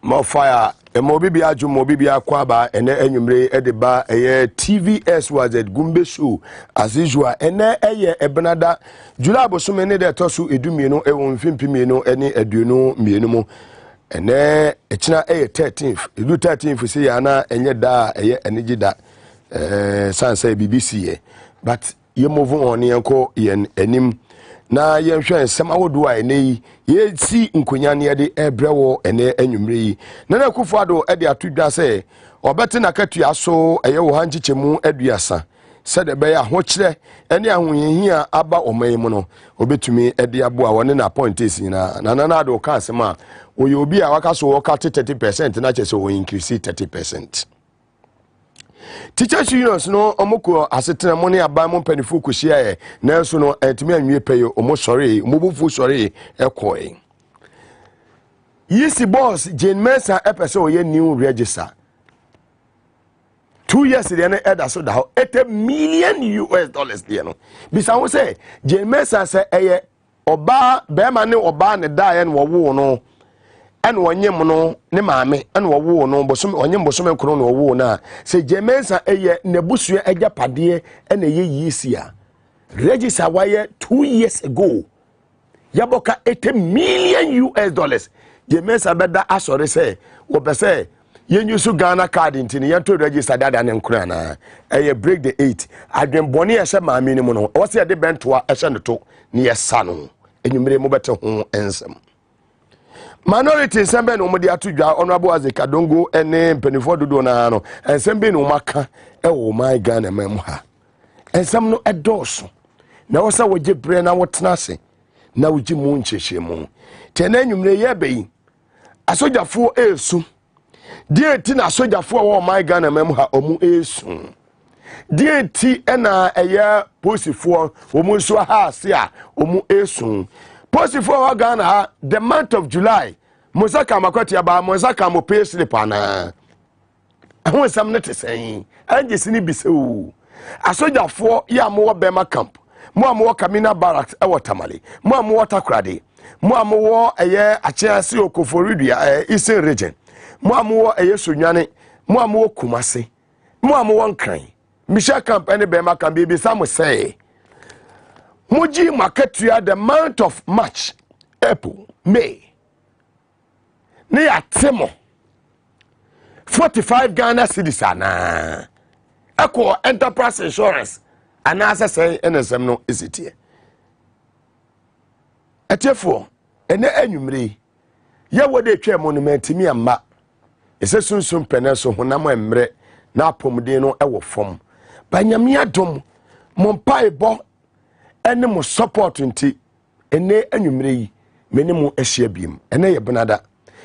More fire. Mobibia Ju Mobibia Kwaba and Enumre Edeba TVS was at Gumbe Show as usual and Ebenada Julabo so many that tosu edumino ewon fimpimino any eduno mienimo and echina 13th edu 13th say yana enye da energy da sansa BBC but you move on yanko yen enim na yenhwe nsem awodo a ene ye si nkonya ne de ebrewo ene anwumre yi na na kufuado e de atodwa se obete na katua so eye wo hanchichemu aduasa se de be ya ho kire ene ahoyehia aba oman no obetumi e de aboa woni na appointees nyina na do ka asema oye obi a waka so wo ka 30% na chese wo increase 30%. Teachers unions no omoko asetena mo ne aban mo panifu kohia e na so no etimi anwie peyo omo sori omobufu sori ekoi yisi boss Jane Mensa epese oye new register 2 years there na eda so da $80 million there no bisa wo say Jane Mensa say eye oba be ma ne oba ne da ye no wo no and wanyem no ne maame and wo no bosom onyem bosom nkro no wo na se Jemensa eye nebusua agapade and eye yisia register why 2 years ago yaboka $80 million Jemensa beda asore say wo be say yenyusu Ghana card intini yanto register dada ne nkro na eye break the 8 adwen bone ye se maame ni mu no wo se de bentoa ehye ne to ne yesa no enyumre mo bete ho ensem minority sembe no mo de atudwa Dwabo Ase kadongo ene penifo dodo na no ensembe no maka e wo my Ghana mem ha ensem no edoso na wo sa woje bre na wotena ase na woji mu nchehye mu tena nwumre ye beyi asojafo esu die ti na asojafo wo my Ghana mem ha omu esu die ti ena eye posifo omu so ha ase a omu esu posifo wa Ghana ha the month of July Mosaka makwati aba Mosaka mo pay slip ana ho sam ne tesen anje sini bisewu asojafo ya mo bema camp mo am wo Kamina Barracks e Watermale mo am wo Takrade mo am wo eye Achiase Okoforidua Eastern region mo am wo eye Sonwane mo am wo Kumase mo am wo Nkran Misha camp ene bema camp bi sam say Muji Maketua the month of March, April, May. Ne atemo 45 Ghana cedis ana. Eko enterprise insurance ana say NSM no isitie. Etefo ene anwumre ye wode twa monument mi amma. Ese sunsun peneso honam emre na apomden no ewo fom. Banyame adom mompai bo ene mo support nti ene anwumre yi meni mo ahia biem ene ye benada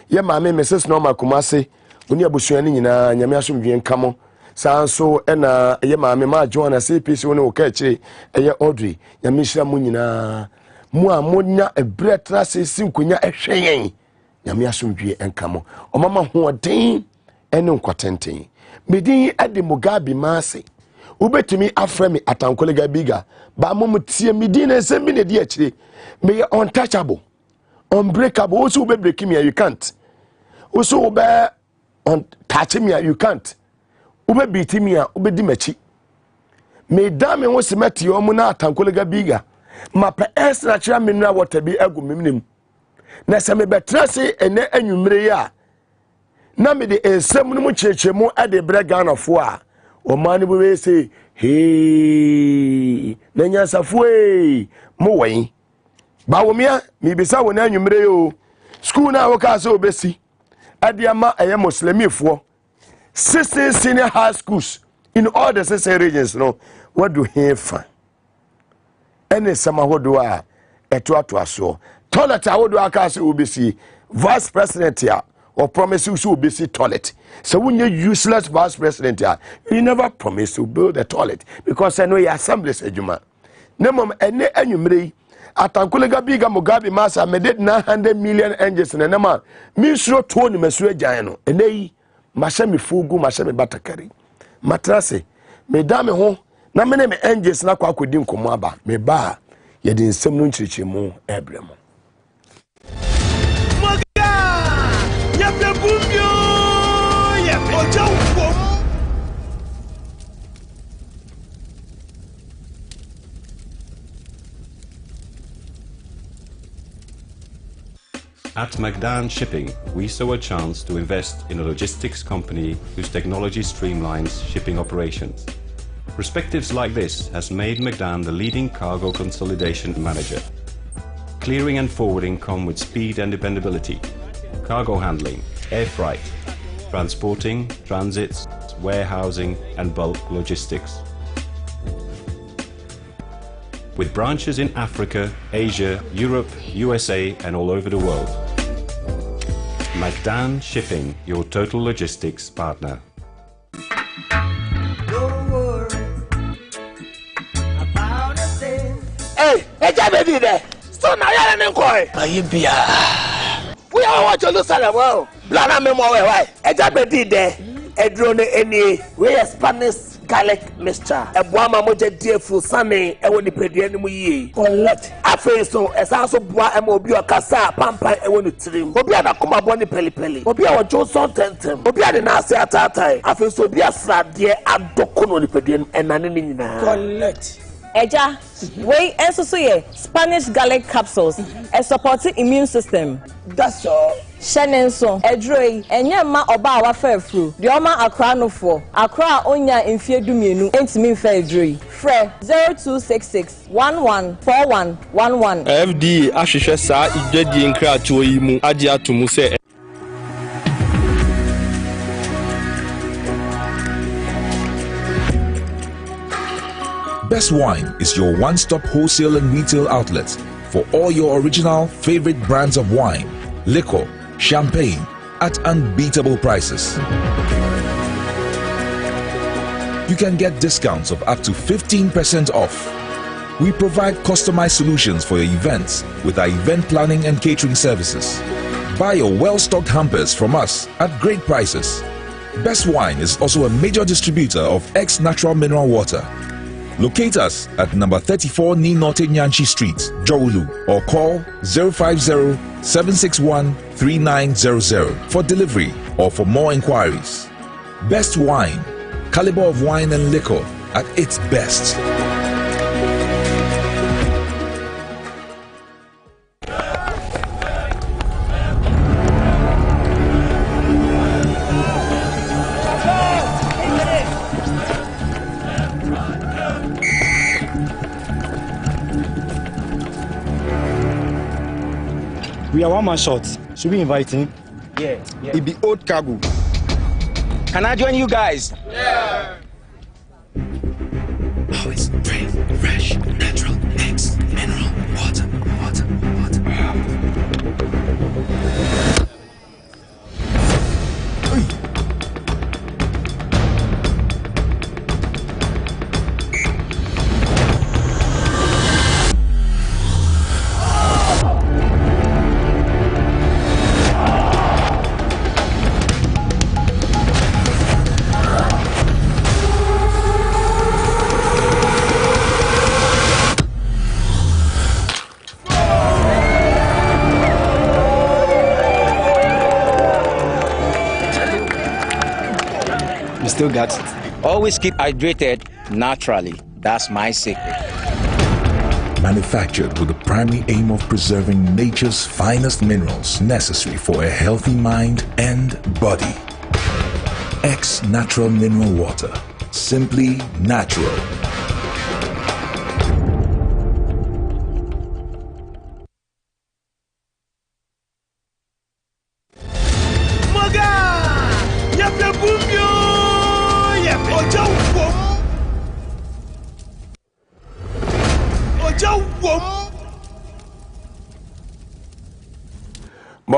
ye maame Mrs. Norma Kumase oni abusuani nyina nyame asomdwe nkamo sanso ena ye maame ma Joanna CPC woni okache eye Audrey nyame hira mo nyina mo a monya ebretra sesi nkonya ehwen nyame asomdwe nkamo omama hoɔden ene nkwatenten medin ade Mugabe Mase ubetumi afremi atankolega biga ba momu tie midina sembi ne di akire me untouchable unbreakable also ube break me you can't also ube touch me you can't ube beat me ube di machi me dame wo semati o mu na atankolega biga mapa extra chira mineral water bi agu mimnim na se me betra se ene anwumre ya na me de ensem no mu chechemu ade bre Ghana fo a o mani we say hey nanya safue mo wen bawomia mi bisa woni anwumre yo school na wo ka so obesi adiama eye muslimifo 16 senior high schools in all the 6 regions no what do he fa ene samahodo a eto ato aso toilet awodo aka so obesi vice president ya or promise you to be toilet. So when you useless vice president, you never promise to build a toilet because I know your assemblies ejuma. Nemom ene anwumre atankolega biga Mugabe Mase made 900 million engines na nema misro to ni mesu agyan no ene yi mahye me fugu mahye me batakari matrase me dame ho na me ne me engines na kwa akodi nkomo aba me ba ye de nsem no nchirichemu ebremo. Yape bumbio At Magdan Shipping, we saw a chance to invest in a logistics company whose technology streamlines shipping operations. Perspectives like this has made Magdan the leading cargo consolidation manager. Clearing and forwarding come with speed and dependability. Cargo handling, air freight, transporting, transits, warehousing and bulk logistics. With branches in Africa, Asia, Europe, USA and all over the world. Magdan Shipping, your total logistics partner. Don't worry about a thing. Hey, baby there. So now you're an inquiry. We are watching Jerusalem. Well, Blana memo why? Baby there. A drone any we are Spanish garlic mixture. A boama moja dear full sunny. I want to pay the enemy. Collect. I feel so as also boa and mobile cassa, pampa, I want to trim. Obia na kuma boni peli. Obia wa Johnson tentem. Obia de nasi atatai. I feel so be a slab dear adokono the pedian and nanina. Collect. Eja, we also Spanish garlic capsules, a supporting immune system. That's all. Shenenso, Edroy, and Yama Oba wa fair fru. The Oma Accra no for. Accra Onya in fear duminu, ain't mean fair dre. Fre 0266 114111. FD Ashisha sa ijedi nkra tuoyimu adia tumuse. Best Wine is your one-stop wholesale and retail outlet for all your original favorite brands of wine, liquor, champagne at unbeatable prices. You can get discounts of up to 15% off. We provide customized solutions for your events with our event planning and catering services. Buy your well-stocked hampers from us at great prices. Best Wine is also a major distributor of X Natural Mineral Water. Locate us at number 34 Ni Norte Nyanchi Street, Jowulu, or call 050-761-3900 for delivery or for more inquiries. Best Wine, caliber of wine and liquor at its best. We are one man short. Should we invite him? Yeah. It be old cargo. Can I join you guys? Oh, it's brave, fresh, natural, X, mineral, water. Still got it. Always keep hydrated naturally. That's my secret. Manufactured with the primary aim of preserving nature's finest minerals necessary for a healthy mind and body. X Natural Mineral Water. Simply natural.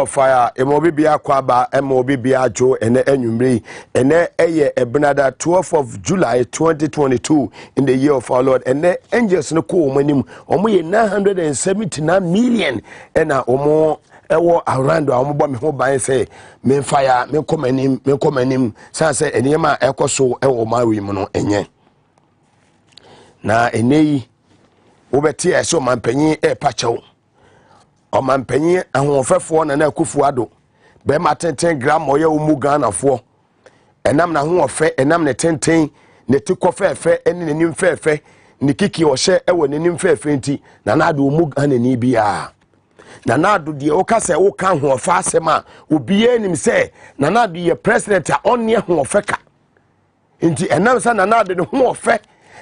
Fire, Emobi Bia Kwaba, Emobi Bia Joe, and Enumri, and Eye Ebnada 12th of July 2022 in the year of our Lord, and angels no cool menim, only 979 million, and more. Ewo around our mobile home by say, men fire, men come him, Sansa, and Yama Ecoso, Ewo Marimono, enye. Na enei, Obetia, so man penny e pacho. O man penny, and one for na kufuado. Be matin 10 gram or ya umu Ghana for. enam na ho ofe enam ne tenten ne tikọ fefe ene nenim fefe ne kiki ohye ewo nenim fefe nti na na ado mu anani bia na na ado de o ka se wo ka ho ofa asema obi enim se na na ado ye president a onne ho ofe ka nti enam sa na na ado ne ho ofe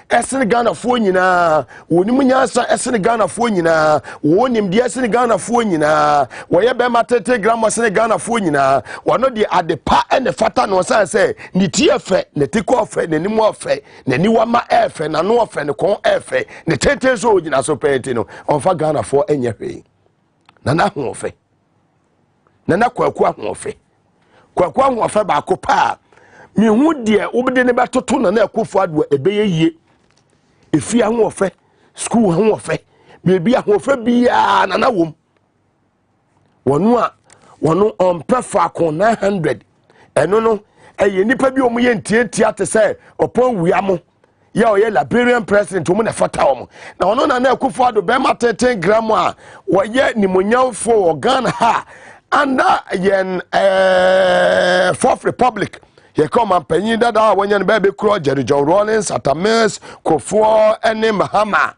esene Ghana fo nyina wonim nyansa esene Ghana fo nyina wonim de esene Ghana fo nyina woye be matete gram esene Ghana fo nyina wono de adepa ene fata no san se ne tie fe ne tiko ofe ne nim ofe ne niwa ma efe na no ofe ne kon efe ne tete so nyina so penti no onfa Ghana fo enye hwe na ho ofe na kwaku ho ofe kwaku ho ofe ba ko pa mi hu de obede ne betoto na akofo ado ebeye yie efi ahun ofe school ahun ofe bebi ahun ofe bia na wom wonu on prefer kon 900 eno no eye nipa bi omo ye ntiatia te se opon wiamo ya oye Liberian president omo na fata omo na ono na akufo ado be ma 10 gram a woye nimonyamfo Ghana ha anda yen Fourth Republic ye come and penny that when baby crow Jerry John Rollins Atames Kofo ene Mahama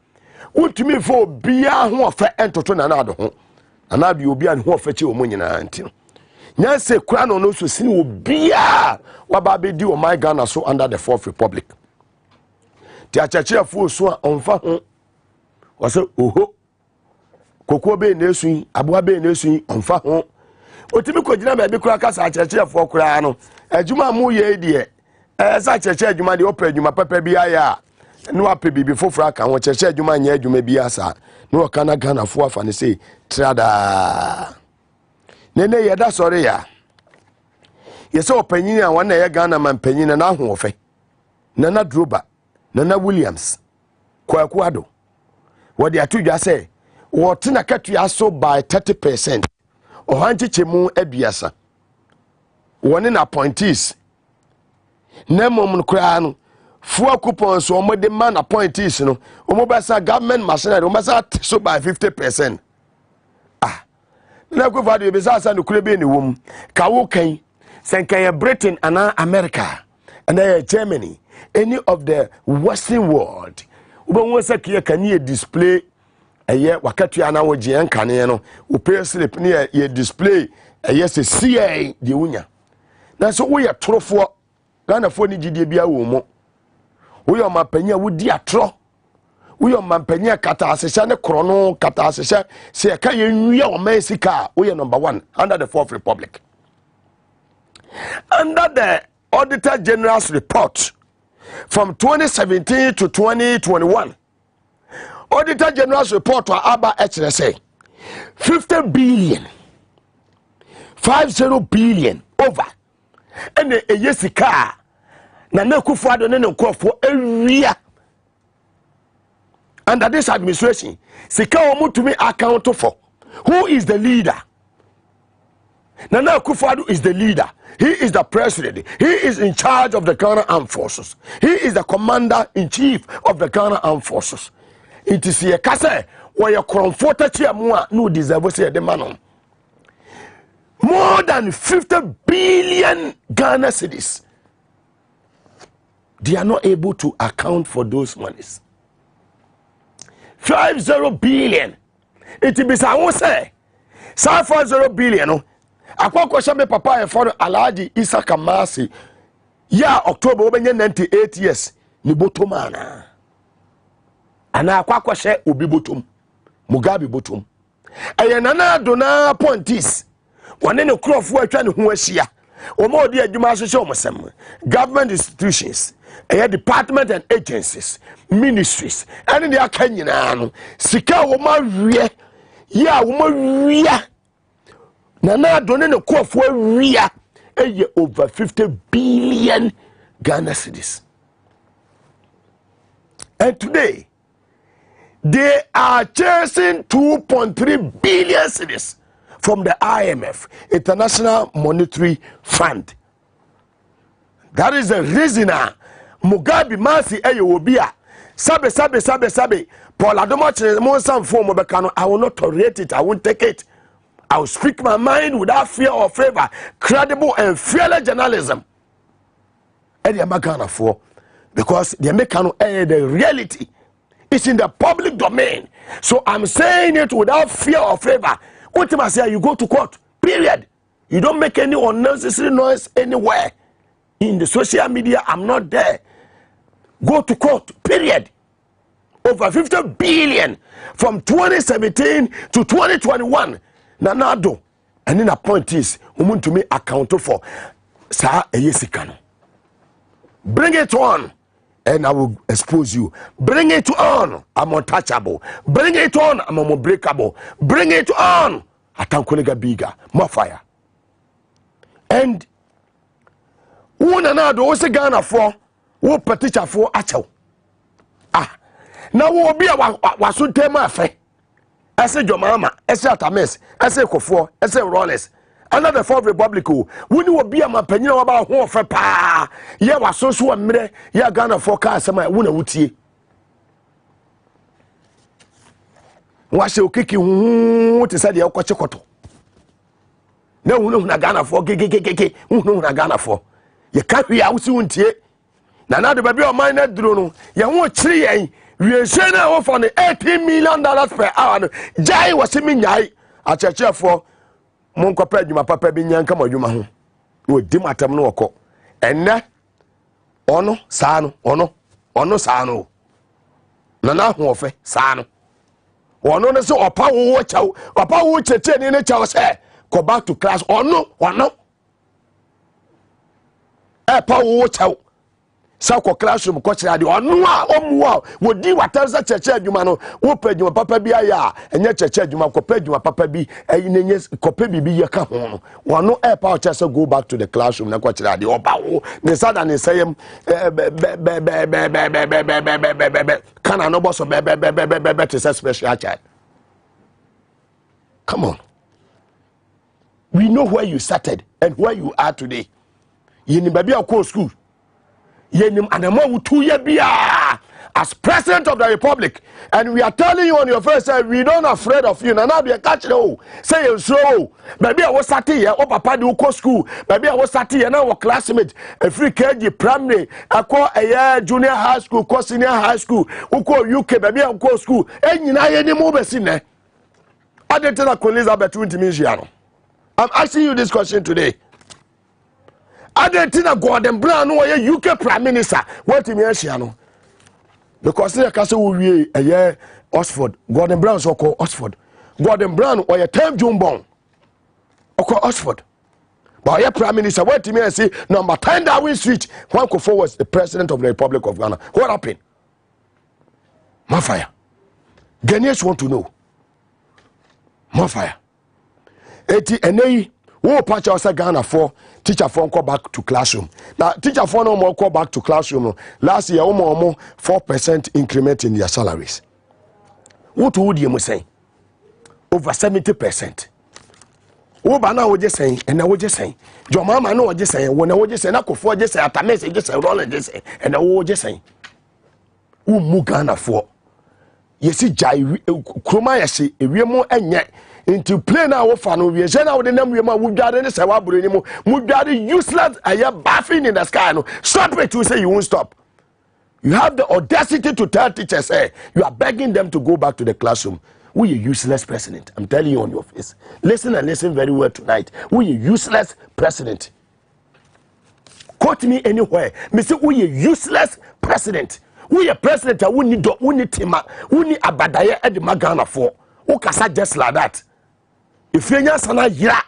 utimi fo bia ho ofa entoto na do ho na do obi an ho ofa chi omo nyina nti nya se kura no so sini obia wa ba be di o my Ghana so under the Fourth Republic ti achache afo so a onfa ho wase oho kokko be na esun aboa be na esun onfa ho otimi kogina baby kura kasa achache afo kura no adwuma mu ye die sa cheche adwuma de opa adwuma papa bi aya no ape bibi foforo aka ho cheche adwuma nya adwuma bi asa no kana Ghana fo afa ne sei trada nene ye da sori ya ye se opanyin a wana ye Ghana man panyin na ho ofe Nana Droba Nana Williams Kwaku Ado wodi atudwa se wo tena katua so by 30% ohanche chemu aduasa woni na appointees nemom nkra no fuwa coupons o mo de man appointees no o mo basa government machinery o basa so by 50%. Na ko fado be sasa no kure be ni wom ka wo kan senkan Britain and America and Germany, any of the Western world we want say can you display eye wakatu ana wo je nkane no wo pay slip ne ye display eye se CA de unya na so wo ye torofo Ghana fo ni gidie bia wo mo wo ye mapanya wo di atro wo ye mapanya kata asesha ne krono kata asesha se ka ye nwia o Mexico wo ye number 1 under the Fourth Republic. Under the Auditor General's report from 2017 to 2021, Auditor General's report to Abba HRSA 50 billion 50 billion over and a yesika na Nekufu Addo ne nkofo ewia under this administration sika omutumi account for. Who is the leader? Nana Akufo-Addo is the leader. He is the president. He is in charge of the Ghana Armed Forces. He is the commander-in-chief of the Ghana Armed Forces. It is here. Kase, where you comfort chia no deserve say the man. More than 50 billion Ghana cedis. They are not able to account for those monies. 50 billion. It is I won't say. 50 billion. No. Akwakwa shambe papa e for Alhaji Isa Kamasi ya October obenye 98 years ni botomana ana akwakwa she obi botom Mugabe botom ayenana dona pontis wane ne krofo atwa ne ho ahia omo odi adwuma ahyehyɛ omsem government institutions department and agencies ministries and they are kanyina no sika wo ma wie ya wo ma wie Nana Addo ne kofo awia eye over 50 billion Ghana cedis. And today they are chasing 2.3 billion cedis from the IMF, International Monetary Fund. That is the reason Mugabe Masi eye obia sabe Paul Adomo mo sam form obeka no I will not tolerate it, I won't take it. I will speak my mind without fear or favor. Credible and fearless journalism. and the Ghana for because the American the reality is in the public domain. So I'm saying it without fear or favor. What I say, you go to court, period. You don't make any unnecessary noise anywhere. In the social media, I'm not there. Go to court, period. Over 50 billion from 2017 to 2021. Nanado. And then the point is, we to me account for sa eyesikano. Bring it on, and I will expose you. Bring it on, I'm untouchable. Bring it on, I'm unbreakable. Bring it on, atankolega bigger, more fire. And who nanado wose Ghana for, who petition for acho. Ah, now who be a wasun tema fe. I say Jomama, I say Atames, I say Kofo, I say Rollins. Another Fourth Republic, when you will be a mapenya about who for pa, ya was so a minute, ya Ghana forecast, some wuna wuti. Wash your kiki, what is that? Your cochacoto. No, no, Ghana for gig, no, Ghana for. You can't be out soon, tea. Now, the baby of mine, that drone, you won't tree. We are saying for the $18 million per hour. Jai was him jai. A church for Monko Peduma Papa Binyan come on, you man. Would dim at them no co. And na ono sano. Nana Hofe, sano. Ono so or power watch out, or power watch a 10 in a child's hair. Go back to class or no. A power watch out. Sako classroom coach radio onwa omwa wodi watanza cheche adwuma no wo padwuma papa bi aya enye cheche adwuma ko padwuma papa bi enye kope bibi ye ka ho no wono e pa o go back to the classroom na coach radio oba wo ne sada ne sayem kana no boss to say special child. Come on, we know where you started and where you are today. Yini baby akọ school yenim anamo 2 year bia as president of the republic, and we are telling you on your face that we don't afraid of you. Now be a catch no say you so maybe I was sat here or papa do go school maybe I was sat here now our classmate a free KG primary akọ a junior high school ko senior high school uko UK maybe I go school enyina ye ni mo be sine adetela ko Elizabeth Wintimiziano. I'm asking you this question today. Adentina Gordon Brown no UK Prime Minister. What me no? Because they can say we a Oxford. Gordon Brown so called Oxford. Gordon Brown or a term Jumbon. Or Oxford. But your Prime Minister, what me say number 10 Darwin Street, one could forward the President of the Republic of Ghana. What happened? My fire. Ghanaians want to know. My fire. 80 and who patch us Ghana for teacher phone call back to classroom. Now teacher phone no more call back to classroom. Last year almost 4% increment in their salaries. What would you say? Over 70%. Who bana would just say and I would just say your mama no just say when I would just say I could for just say at a message just say roll just say and I would just say who mu Ghana for you see jai kroma yesi ewiemo enye into play now offer no we say now the name we ma wudware ne se waburo ni mo wudware useless aya baffing in the sky no stop it. You say you won't stop. You have the audacity to tell teachers you are begging them to go back to the classroom. We a useless president. I'm telling you on your face. Listen and listen very well tonight. We a useless president. Quote me anywhere. Me say we a useless president. We a president that we need tema, we need abadaye at the Magana for. Ukasa just like that. If you sana yira,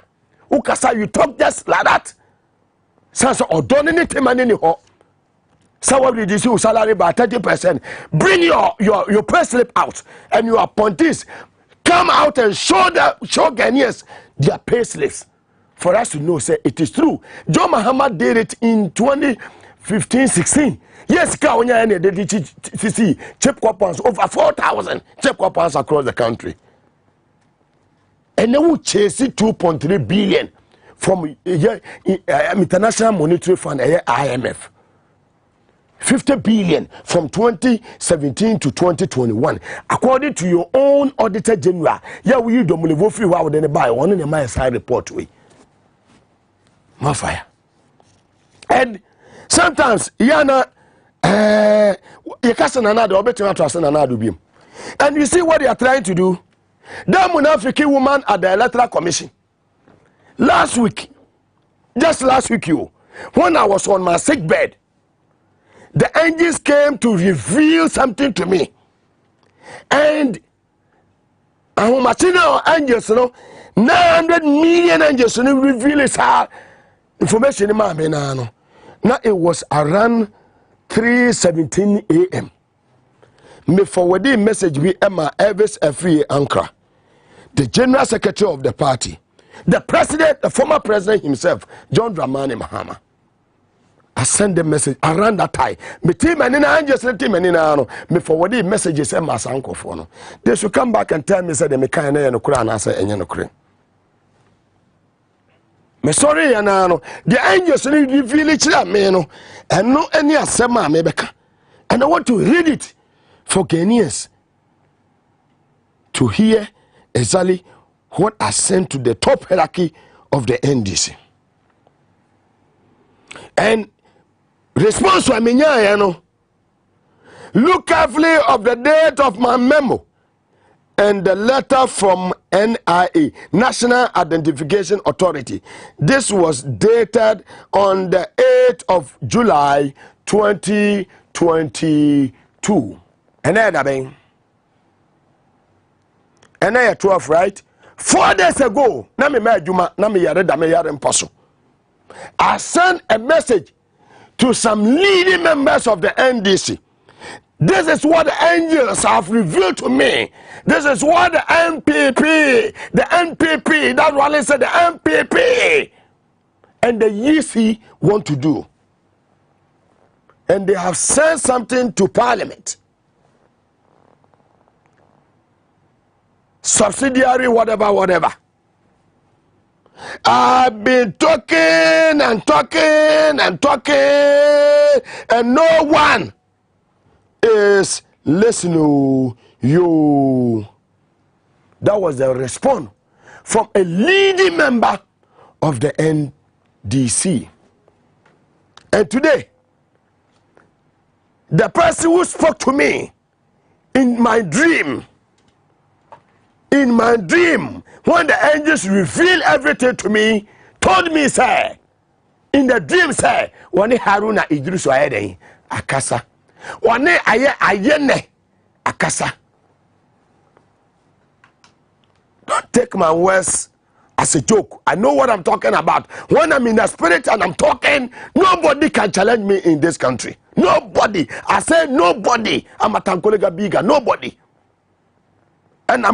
ukasa you talk just like that. Sansa odone ni tema ni ho. Someone reduce your salary by 30%. Bring your pay slip out and your appointees come out and show Ghanaians their pay slips for us to know say it is true. John Mahama did it in 2015-16. Yes, Kaonya and the chip coupons over 4,000 chip coupons across the country. And they will chase 2.3 billion from International Monetary Fund, IMF. 50 billion from 2017 to 2021. According to your own Auditor General, yeah, we don't believe free wow then buy one in the my side report we. My fire. And sometimes yana you can't another or better trust another beam. And you see what they are trying to do. That Munafiki woman at the Electoral Commission last week, just last week, when I was on my sick bed, the angels came to reveal something to me. And I'm machine angels, 900 million angels reveal his information in my man. Now it was around 3:17 a.m. Me forwarding message be Emma Elvis Efri Ankara, the General Secretary of the party, the president, the former president himself, John Dramani Mahama. I send the message around that time. Me team and angels team and me forwarding messages Emma Sanko for no. They should come back and tell me say they me kind no kura and answer any no kura. Me sorry no. The angels reveal it to me no, and no any asema me beka, and I want to read it for Ghanaians to hear exactly what I sent to the top hierarchy of the NDC. And response to Aminya, look carefully of the date of my memo and the letter from NIA, National Identification Authority. This was dated on the 8th of July 2022. And I 12, right? 4 days ago, I sent a message to some leading members of the NDC. This is what the angels have revealed to me. This is what the NPP, that Raleigh said, the NPP and the EC want to do. And they have sent something to Parliament. Subsidiary, whatever. I've been talking, and no one is listening. You. That was the response from a leading member of the NDC. And today, the person who spoke to me in my dream, when the angels revealed everything to me, told me, say, in the dream, say, Wani Haruna Idrisu Ayede, Akasa. Wani Ayene, Akasa. Don't take my words as a joke. I know what I'm talking about. When I'm in the spirit and I'm talking, nobody can challenge me in this country. Nobody. I say nobody. I'm a Tankolega Biga. Nobody. And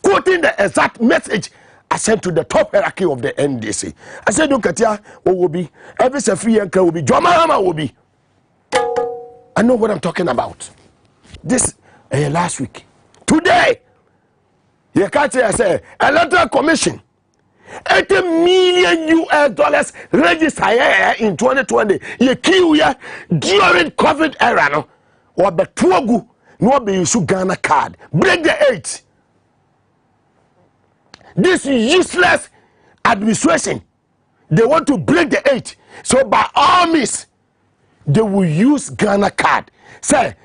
quoting the exact message I sent to the top hierarchy of the NDC. I said, look at ya, will be every free and will be Jomahama will be. I know what I'm talking about. This last week. Today, you can't say, I say, Electoral Commission, $80 million registered in 2020. You kill during COVID era, no, or the Twogu. No be use Ghana card. Break the 8. This useless administration, they want to break the 8. So by all means, they will use Ghana card. Say,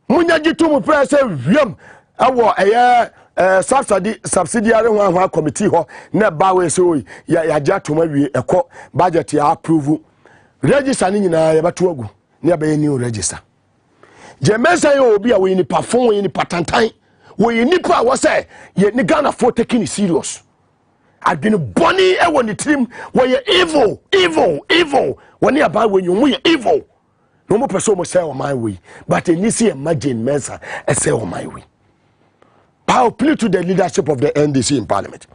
Munyajitu mu press say wiem awo subsidiary one committee ho na bawe so ya jatoma wie ekọ budget ya approve. Register ni nyina ya batu agu. Na be new register. Jemesa yo obi a we ni perform we ni patantan we ni pa wo say ye ni Ghana for taking it serious. I've been bonny e won the team we evil when you about when you evil no more person say on my way but you see imagine Mensa say on my way. I appeal to the leadership of the NDC in Parliament.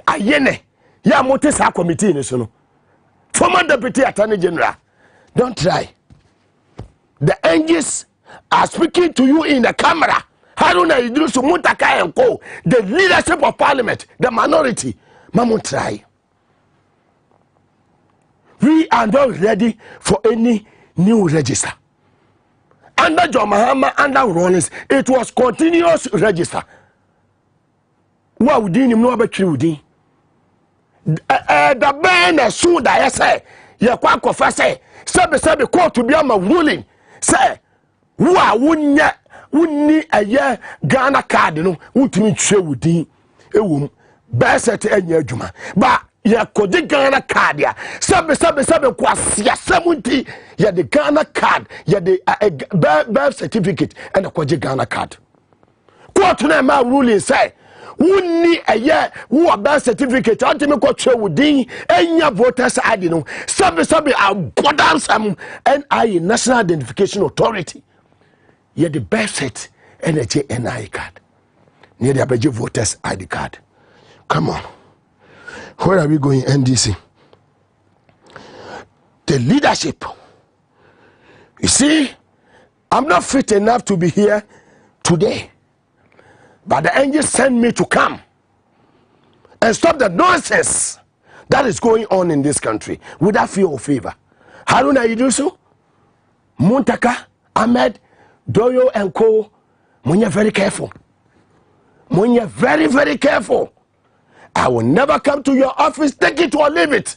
Ayene ya mote sa committee ni so no former deputy attorney general, don't try. The angels are speaking to you in the camera. Haruna Idrisu Muntaka and Co. The leadership of Parliament, the minority. Mamun try. We are not ready for any new register. Under John Mahama, under Rollins, it was continuous register. What would you know about you? The band is soon that I say. ye kwa kofa say sebe court to be am ruling say wo a wonnya wonni aye Ghana card no wutumi twe wudin ewum beset anya adwuma ba ye kodi Ghana card ya sebe kwasia semunti ye the Ghana card ye the birth certificate and the Ghana card court na ma ruling say wonni aye wo birth certificate antime ko twe wudin enya voters ID no sebe abodan sam NI National Identification Authority ye the birth cert and the NI card near the abeje voters ID card. Come on, where are we going? NDC, the leadership. You see, I'm not fit enough to be here today, but the angels sent me to come and stop the nonsense that is going on in this country without fear or favor. Haruna Idusu, Muntaka, Ahmed, Doyo and Co. Munye very careful. Munye very, very careful. I will never come to your office, take it or leave it.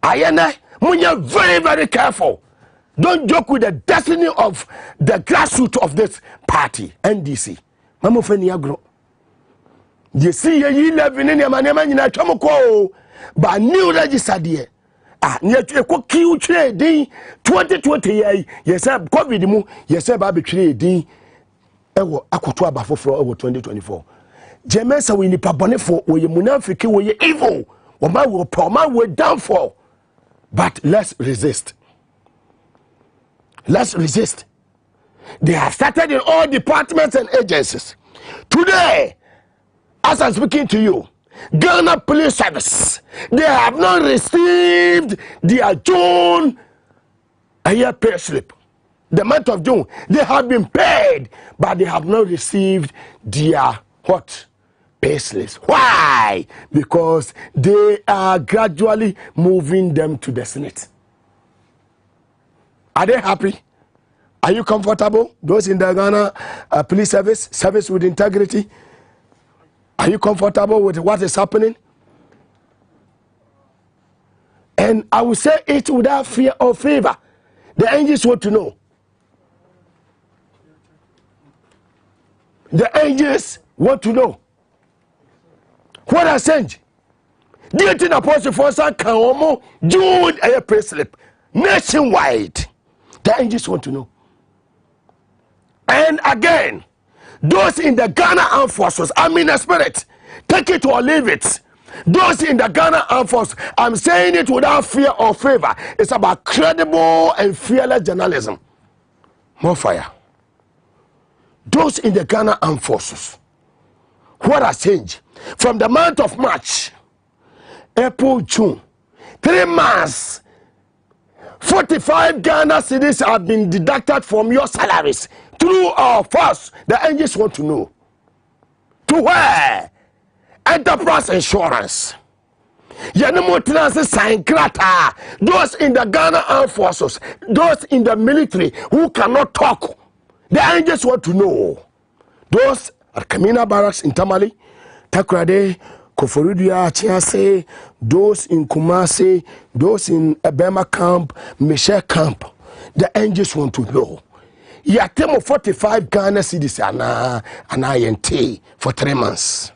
Ayana, Munye very, very careful. Don't joke with the destiny of the grassroots of this party, NDC. Mamu feni agro. You see, you live in your man, you know, Tomoko, but new register dear. Near to a cookie trade, 2020, yes, I'm COVID, yes, I'm trade, ewo akotwa abafo for over 2024. Jemesa we nipa bone for we munafiki we evil. Oma we poma we down for. But let's resist. Let's resist. They have started in all departments and agencies. Today, as I'm speaking to you, Ghana Police Service, they have not received their June pay slip. The month of June, they have been paid, but they have not received their what? Pay slips. Why? Because they are gradually moving them to the Senate. Are they happy? Are you comfortable? Those in the Ghana Police Service with integrity, are you comfortable with what is happening? And I will say it without fear or favor. The angels want to know. The angels want to know. What I send? Do you think Apostle Forza can almost do a pay slip nationwide? The angels want to know. And again, those in the Ghana Armed Forces, I'm in the spirit. Take it or leave it. Those in the Ghana Armed Forces, I'm saying it without fear or favor. It's about credible and fearless journalism. More fire. Those in the Ghana Armed Forces, what has changed? From the month of March, April, June, 3 months, 45 Ghana cedis have been deducted from your salaries. True or false? The angels want to know. To where? Enterprise Insurance. Sankrata. Those in the Ghana Armed Forces, those in the military who cannot talk, the angels want to know. Those at Kamina Barracks in Tamale, Takrade, Koforidua, Chiase, those in Kumasi, those in Ebema camp, Michelle camp, the angels want to know. Yatemo 45 Ghana cedis and INT for 3 months.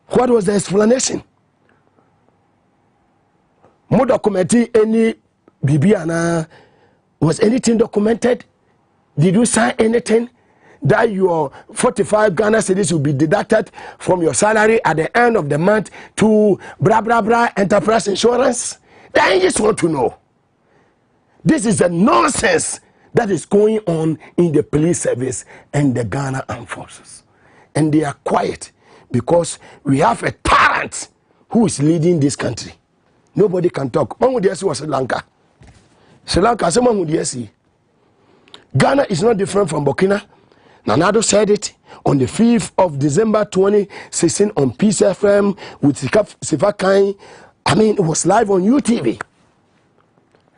What was the explanation? More documented any Bibiana? Was anything documented? Did you sign anything that your 45 Ghana cedis will be deducted from your salary at the end of the month to Enterprise Insurance? The angels want to know. This is the nonsense that is going on in the police service and the Ghana Armed Forces. And they are quiet because we have a tyrant who is leading this country. Nobody can talk. Mangudiyasi was Sri Lanka. Sri Lanka, someone Mangudiyasi. Ghana is not different from Burkina. Nanado said it on the 5th of December 2016 on Peace FM with Sifakai. I mean, it was live on UTV.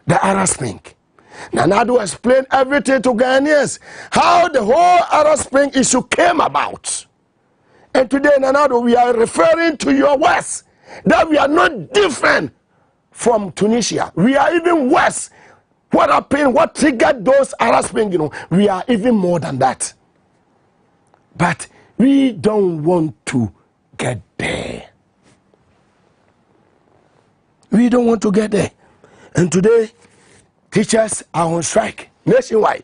The Arab Spring. Nanado explained everything to Ghanaians, how the whole Arab Spring issue came about. And today, Nanado, we are referring to your words, that we are not different from Tunisia. We are even worse. What happened? What triggered those Arab Spring? You know, we are even more than that. But we don't want to get there. We don't want to get there. And today, teachers are on strike nationwide.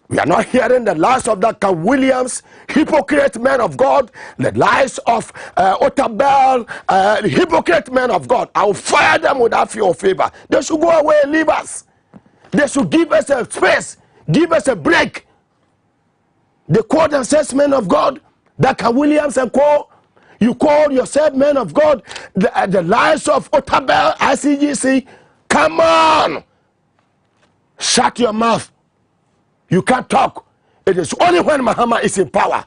We are not hearing the lies of Dr. Williams, hypocrite men of God, the lies of Otabel, hypocrite men of God. I will fire them without fear or favor. They should go away and leave us. They should give us a space, give us a break. They call themselves men of God, Dr. Williams and co. You call yourself men of God, the lies of Otabel, ICGC. Come on. Shut your mouth. You can't talk. It is only when Muhammad is in power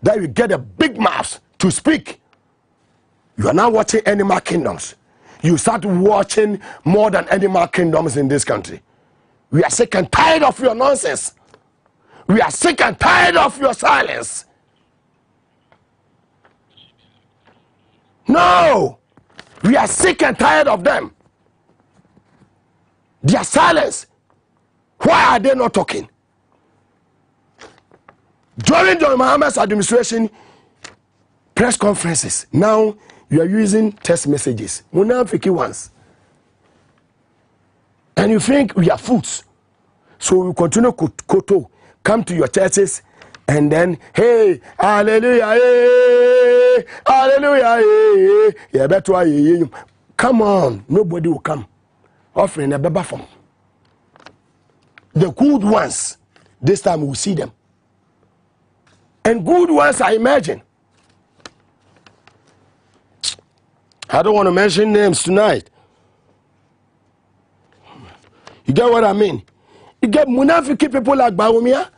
that you get a big mouth to speak. You are now watching animal kingdoms. You start watching more than animal kingdoms in this country. We are sick and tired of your nonsense. We are sick and tired of your silence. No! We are sick and tired of them. Their silence. Why are they not talking? During John Muhammad's administration, press conferences. Now you are using text messages. Munafiki ones. And you think we are fools. So we continue to come to your churches and then, hey, hallelujah, hey, hallelujah, hey, yeah, better, come on, nobody will come. Offering a baba form. The good ones, this time we'll see them. And good ones, I imagine. I don't want to mention names tonight. You get what I mean? You get munafiki people like Baumia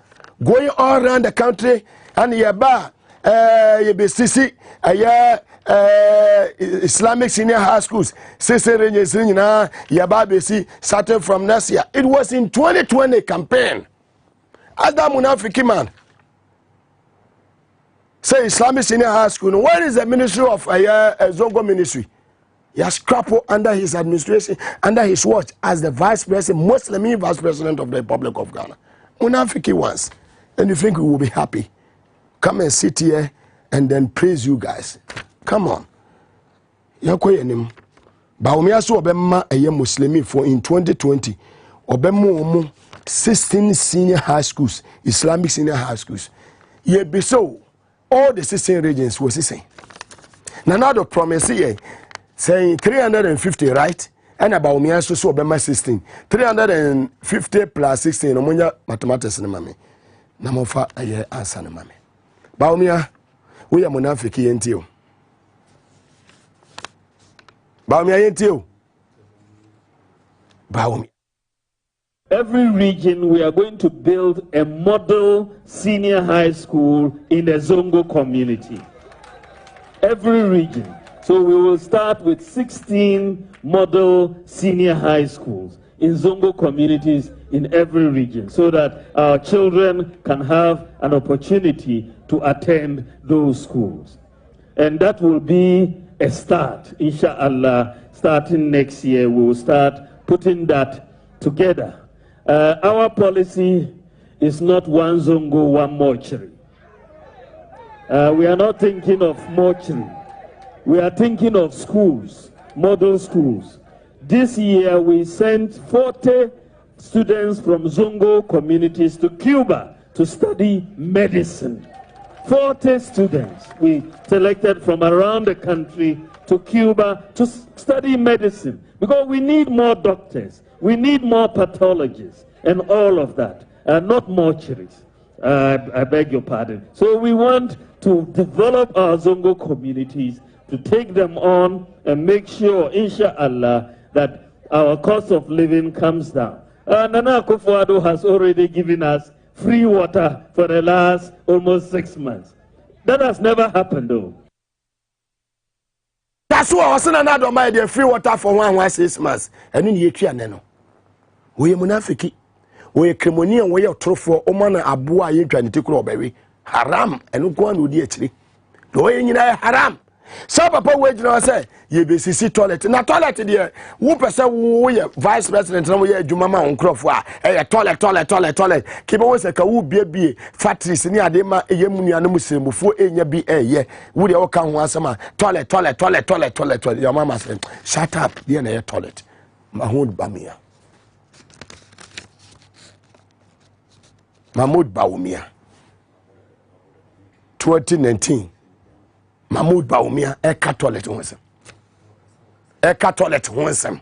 going all around the country and yeba yebesisi Islamic senior high schools yeba besi starting from next year. It was in 2020 campaign. As that munafiki man say Islamic senior high school. Where is the ministry of Zongo ministry? He has crappled under his administration, under his watch, as the vice president, Muslim vice president of the Republic of Ghana. Munafiki ones. And you think we will be happy? Come and sit here and then praise you guys. Come on. Yakoyenim. Baumia so obema eye Muslimi for in 2020. Obemo 16 senior high schools, Islamic senior high schools. Ye be so all the 16 regions was saying. Now the promise here saying 350, right? And about me also so obema 16. 350 plus 16 omonya mathematics na mame. Na mofa aye answer na mame. Baumia we are munafiki yentio. Baumia yentio. Baumia. Every region, we are going to build a model senior high school in the Zongo community. Every region. So we will start with 16 model senior high schools in Zongo communities in every region so that our children can have an opportunity to attend those schools. And that will be a start. Inshallah, starting next year, we will start putting that together. Our policy is not one Zongo, one mortuary. We are not thinking of mortuary. We are thinking of schools, model schools. This year we sent 40 students from Zongo communities to Cuba to study medicine. 40 students we selected from around the country to Cuba to study medicine because we need more doctors. We need more pathologists and all of that, not mortuaries. I beg your pardon. So we want to develop our Zongo communities, to take them on and make sure, inshallah, that our cost of living comes down. Nana Akufo-Addo has already given us free water for the last almost 6 months. That has never happened, though. That's why I was saying another my free water for 6 months. And then you hear Neno. We are munafiki. We are criminal. We are trufo. Omana abua ye trying to take baby. Haram. And no go on with the tree. No way in haram. So papa we gyina say ye be sisi toilet na toilet there wo pese wo ye vice president na wo ye adwuma ma onkrofo a toilet kiba wo se ka wo bie factories ni ade ma eye munua no musemufo enya bi eye wo de wo ka ho asema toilet your mama say shut up there na toilet Mahmoud Bawumia 2019 Mahmoud Bawumia toilet wonsem toilet wonsem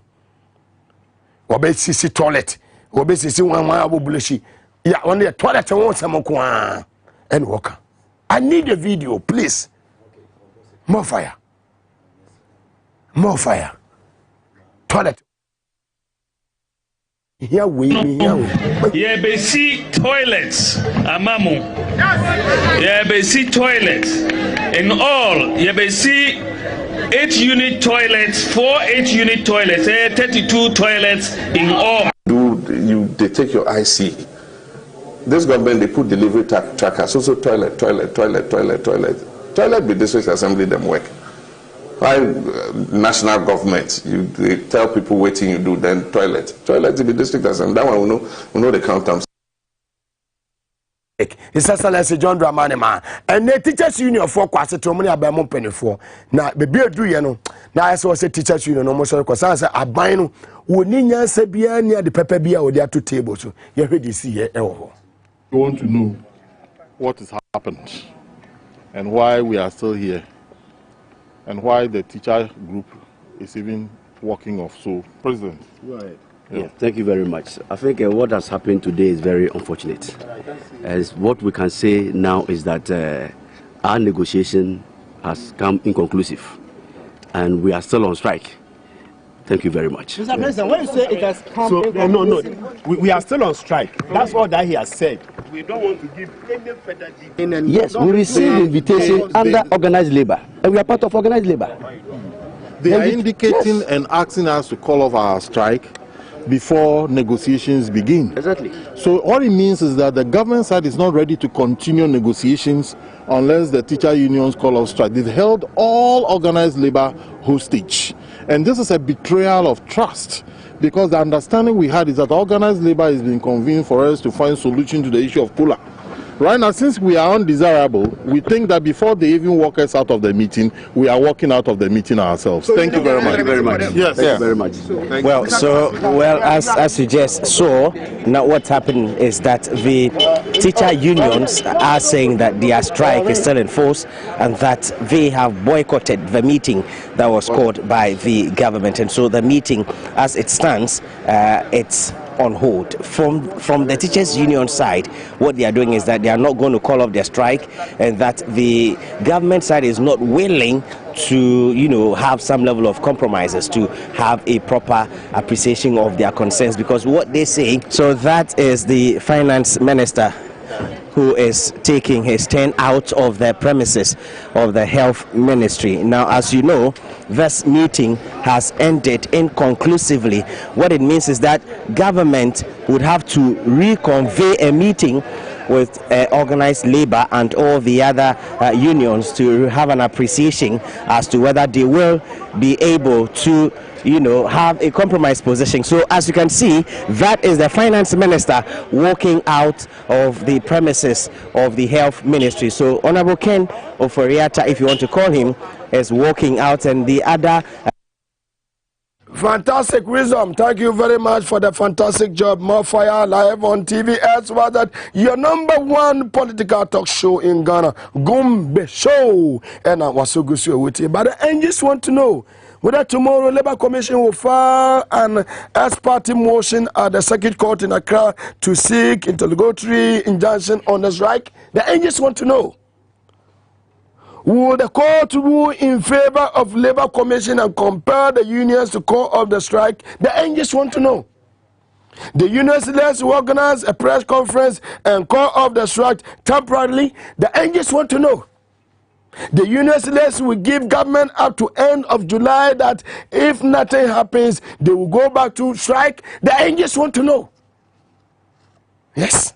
obesisi toilet obesisi wanwa abobulashi ya on the toilet wonsem ko and worker. I need a video please. More fire toilet here we Yebesi toilets amamu. Yebesi toilets in all. Yebesi 8-unit toilets, 4 8-unit toilets, 32 toilets in all. They take your IC. This government, they put delivery trackers. Also toilet. Toilet be district assembly them work. Why national government? They tell people waiting you do, then toilet in the district assembly. That one we know the count. His Excellency John Dramani man and the teachers union for kwase to money abemo penifo na bebi edu ye no na ase say teachers union no mo so kwasa say aban no woni nyansa bia ne de pepe bia wo de ato table so ye hwedi si ye e wo. We want to know what has happened and why we are still here and why the teacher group is even walking off. So, President. Right. Yeah, thank you very much. I think what has happened today is very unfortunate. As what we can say now is that our negotiation has come inconclusive and we are still on strike. Thank you very much. Mr. President, when you say it has come no. We are still on strike. That's all that he has said. We don't want to give any further detail. Yes, we received invitation under organized labor and we are part of organized labor. They are indicating and asking us to call off our strike before negotiations begin. Exactly. So all it means is that the government side is not ready to continue negotiations unless the teacher unions call off strike. They've held all organized labor hostage. And this is a betrayal of trust, because the understanding we had is that organized labor is being convened for us to find solution to the issue of Pula. Right now, since we are undesirable, we think that before they even walk us out of the meeting, we are walking out of the meeting ourselves. Thank you very much. Thank you very much. Yes. Thank you very much. As you just saw, now what's happened is that the teacher unions are saying that their strike is still in force and that they have boycotted the meeting that was called by the government. And so the meeting, as it stands, it's on hold. From the teachers union side, what they are doing is that they are not going to call off their strike, and that the government side is not willing to, have some level of compromises to have a proper appreciation of their concerns, because what they say. So that is the finance minister who is taking his turn out of the premises of the health ministry. Now, as you know, this meeting has ended inconclusively. What it means is that government would have to reconvene a meeting with organized labor and all the other unions to have an appreciation as to whether they will be able to have a compromise position. So as you can see, that is the finance minister walking out of the premises of the health ministry. So Honorable Ken Oforiatta, if you want to call him, is walking out, and the other fantastic wisdom. Thank you very much for the fantastic job. More Fire live on TV as well. That your #1 political talk show in Ghana, Gombe Show, and I was so good with you. But the NGs want to know whether tomorrow Labour Commission will file an ex-party motion at the Circuit Court in Accra to seek interlocutory injunction on the strike. The NGs want to know, will the court rule in favor of Labour Commission and compel the unions to call off the strike? The NGs want to know. The unions let's organize a press conference and call off the strike temporarily. The NGs want to know. The unions let's will give government up to end of July that if nothing happens, they will go back to strike. The NGs want to know. Yes.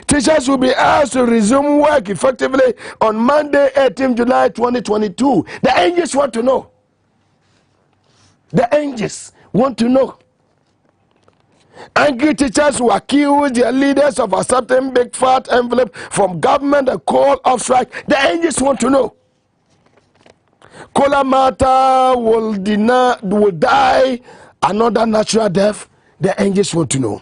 Teachers will be asked to resume work effectively on Monday, 18 July 2022. The angels want to know. The angels want to know. Angry teachers who accuse their leaders of accepting big fat envelope from government and call off strike. The angels want to know. Kola Mata will die another natural death. The angels want to know.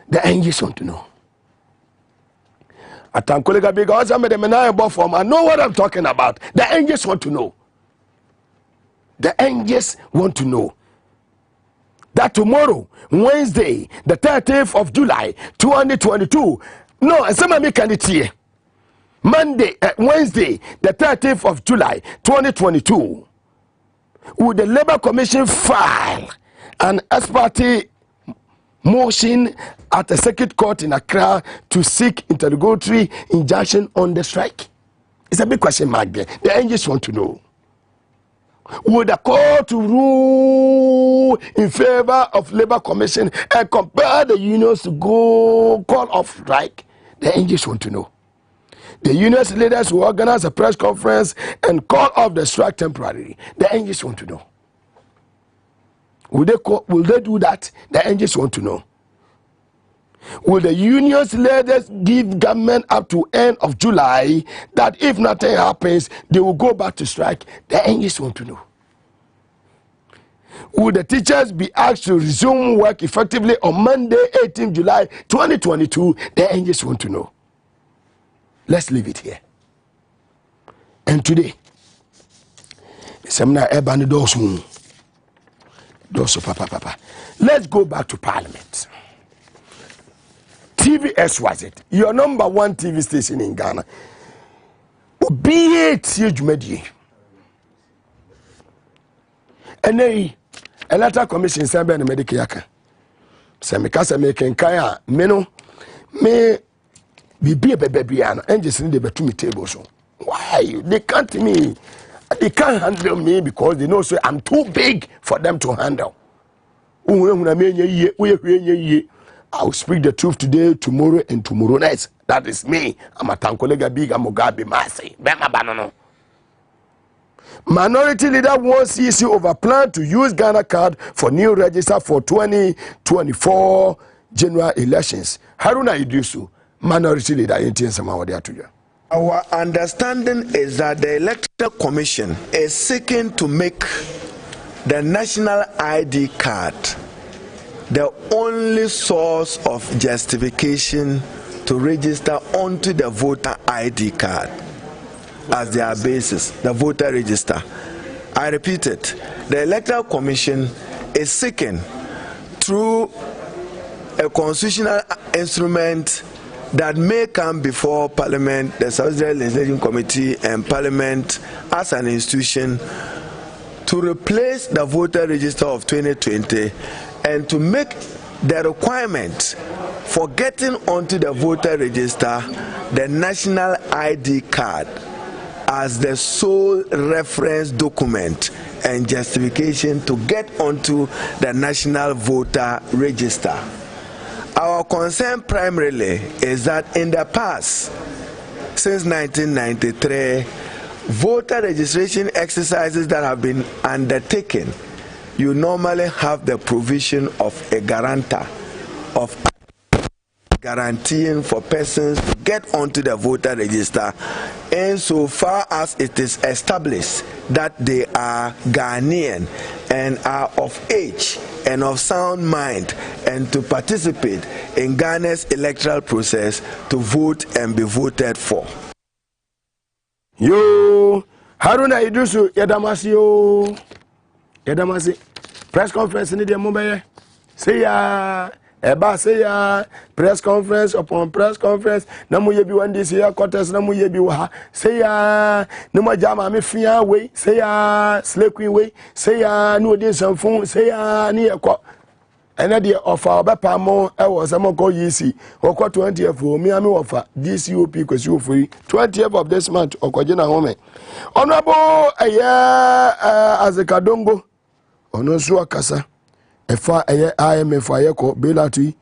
The angels want to know. I know what I'm talking about. The angels want to know. The angels want to know that tomorrow, Wednesday, the 30th of July, 2022. No, somebody can it here. Wednesday, the 30th of July, 2022. Will the Labour Commission file an ex parte motion at the Circuit Court in Accra to seek interrogatory injunction on the strike? It's a big question mark there. The angels want to know. Would the court rule in favor of Labour Commission and compel the unions to go call off strike? The angels want to know. The unions leaders will organize a press conference and call off the strike temporarily. The angels want to know. Will they do that? The angels want to know. Will the unions leaders give government up to end of July that if nothing happens, they will go back to strike? The angels want to know. Will the teachers be asked to resume work effectively on Monday, 18 July 2022? The angels want to know. Let's leave it here. And today, let's go back to Parliament. TVS was it? Your number one TV station in Ghana. Be it your Jumedi. And they electoral commission send the medical yaka. Semikasa making kaya meno me be a baby and just in the betumi table so. Why? They can't handle me because they know so I'm too big for them to handle. I'll speak the truth today, tomorrow, and tomorrow night. That is me. I'm a tankolega big, I'm a gabi masi. Bema banano. Minority leader wants CC over plan to use Ghana card for new register for 2024 general elections. Haruna Idrisu, minority leader in Tiensama. Our understanding is that the Electoral Commission is seeking to make the national ID card the only source of justification to register onto the voter ID card as their basis, the voter register. I repeat it, the Electoral Commission is seeking through a constitutional instrument that may come before Parliament, the Subsidiary Legislative Committee and Parliament as an institution to replace the voter register of 2020 and to make the requirement for getting onto the voter register the national ID card as the sole reference document and justification to get onto the national voter register. Our concern primarily is that in the past, since 1993, voter registration exercises that have been undertaken, you normally have the provision of a guarantor, of guaranteeing for persons to get onto the voter register insofar as it is established that they are Ghanaian and are of age and of sound mind and to participate in Ghana's electoral process to vote and be voted for. Yo, Haruna Idrisu, Yadamasi yo. Yadamasi. Press conference in the Mumbai. Say ya. Eba say ya. Press conference upon press conference. Namu yebi one this year quarters. Namu yebi waha. Say ya. Namu jama me fiya way. Say ya. Slay queen way. Say ya. No din some phone. Say ya. Ni ekwa. And the offer Bapa mo was a monko yisi. Or 20th for me, I mean offer DCOP because you free 20th of this month or Kojina Home. Honorable as a Kadongo. Onosua Kasa. efa IMF ayeko belatu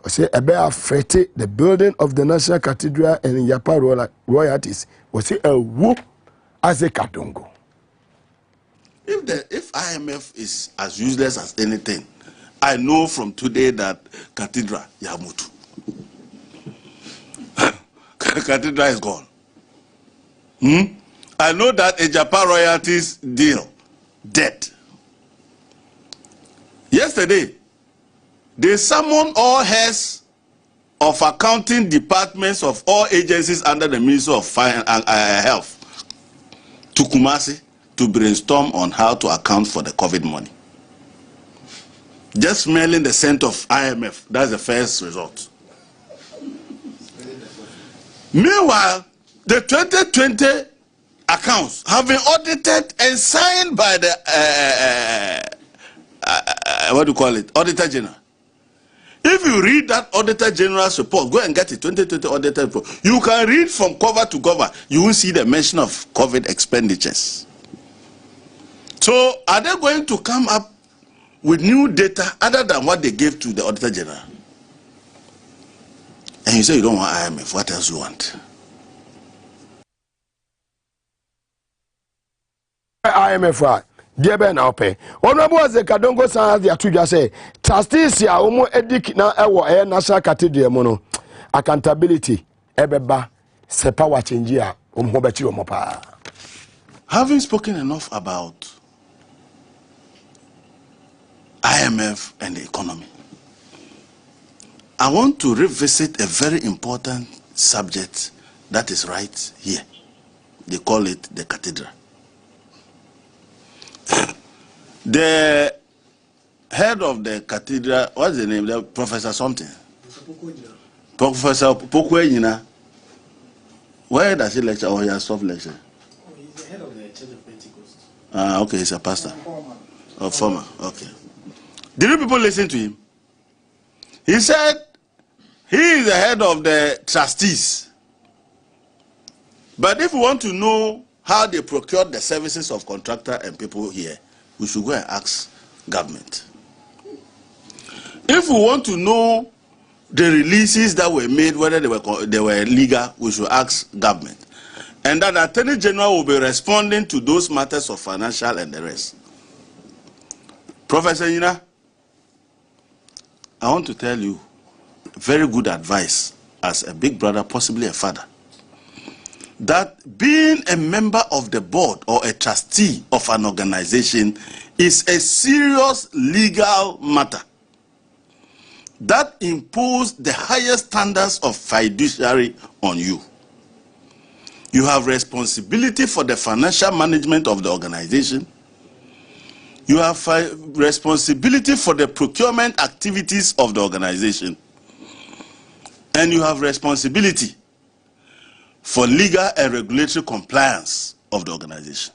say ebe affect the building of the National Cathedral and Yapa royalties was say a whoop as a kadongo. If IMF is as useless as anything, I know from today that Cathedral Yamutu. Cathedral is gone. I know that a Japan royalties deal dead. Yesterday, they summoned all heads of accounting departments of all agencies under the Ministry of Health to Kumasi to brainstorm on how to account for the COVID money. Just smelling the scent of IMF, that's the first result. Meanwhile, the 2020 accounts have been audited and signed by the what do you call it? Auditor General. If you read that Auditor General's report, go and get it, 2020 Auditor report. You can read from cover to cover. You will see the mention of COVID expenditures. So, are they going to come up with new data other than what they gave to the Auditor General? And you say you don't want IMF. What else you want? IMF, dear Ben Ope. Honorable as the Kadongo San, the Atuja say, trustees ya omo edik na ewo National Cathedral mono. Accountability, ebeba, sepa wachinjia, umhobechi omopa. Having spoken enough about IMF and the economy, I want to revisit a very important subject that is right here. They call it the cathedral. The head of the cathedral, what's the name? The Professor something. Professor Pokwejina. Where does he lecture or he has soft lecture? Oh, he's the head of the Church of Pentecost. Ah, okay, he's a pastor. Former, okay. Did you people listen to him? He said he is the head of the trustees. But if we want to know how they procured the services of contractor and people here, we should go and ask government. If we want to know the releases that were made, whether they were legal, we should ask government. And that the Attorney General will be responding to those matters of financial and the rest. Professor Yina, I want to tell you very good advice as a big brother, possibly a father, that being a member of the board or a trustee of an organization is a serious legal matter that imposes the highest standards of fiduciary on you. You have responsibility for the financial management of the organization. You have responsibility for the procurement activities of the organization. And you have responsibility for legal and regulatory compliance of the organization.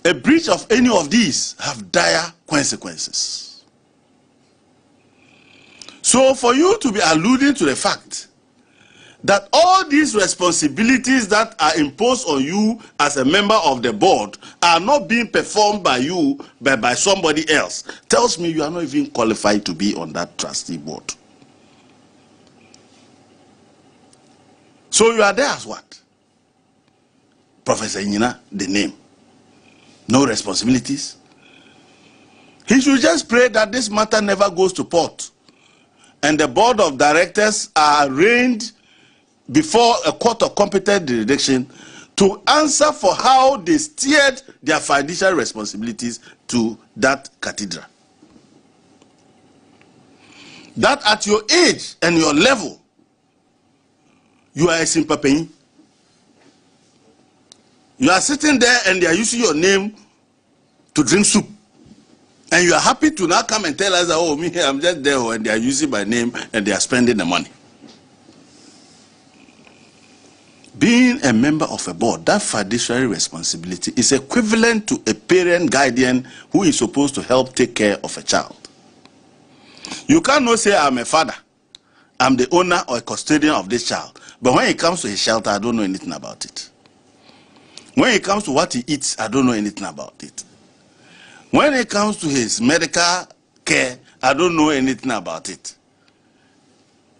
A breach of any of these have dire consequences. So for you to be alluding to the fact that all these responsibilities that are imposed on you as a member of the board are not being performed by you but by somebody else tells me you are not even qualified to be on that trustee board. So you are there as what? Professor Nyina, the name. No responsibilities. He should just pray that this matter never goes to port. And the board of directors are arraigned before a court of competent jurisdiction to answer for how they steered their fiduciary responsibilities to that cathedral. That at your age and your level, you are a sympathy. You are sitting there and they are using your name to drink soup. And you are happy to now come and tell us that, oh, me, I'm just there, and they are using my name and they are spending the money. Being a member of a board, that fiduciary responsibility is equivalent to a parent guardian who is supposed to help take care of a child. You cannot say, I'm a father, I'm the owner or a custodian of this child. But when it comes to his shelter, I don't know anything about it. When it comes to what he eats, I don't know anything about it. When it comes to his medical care, I don't know anything about it.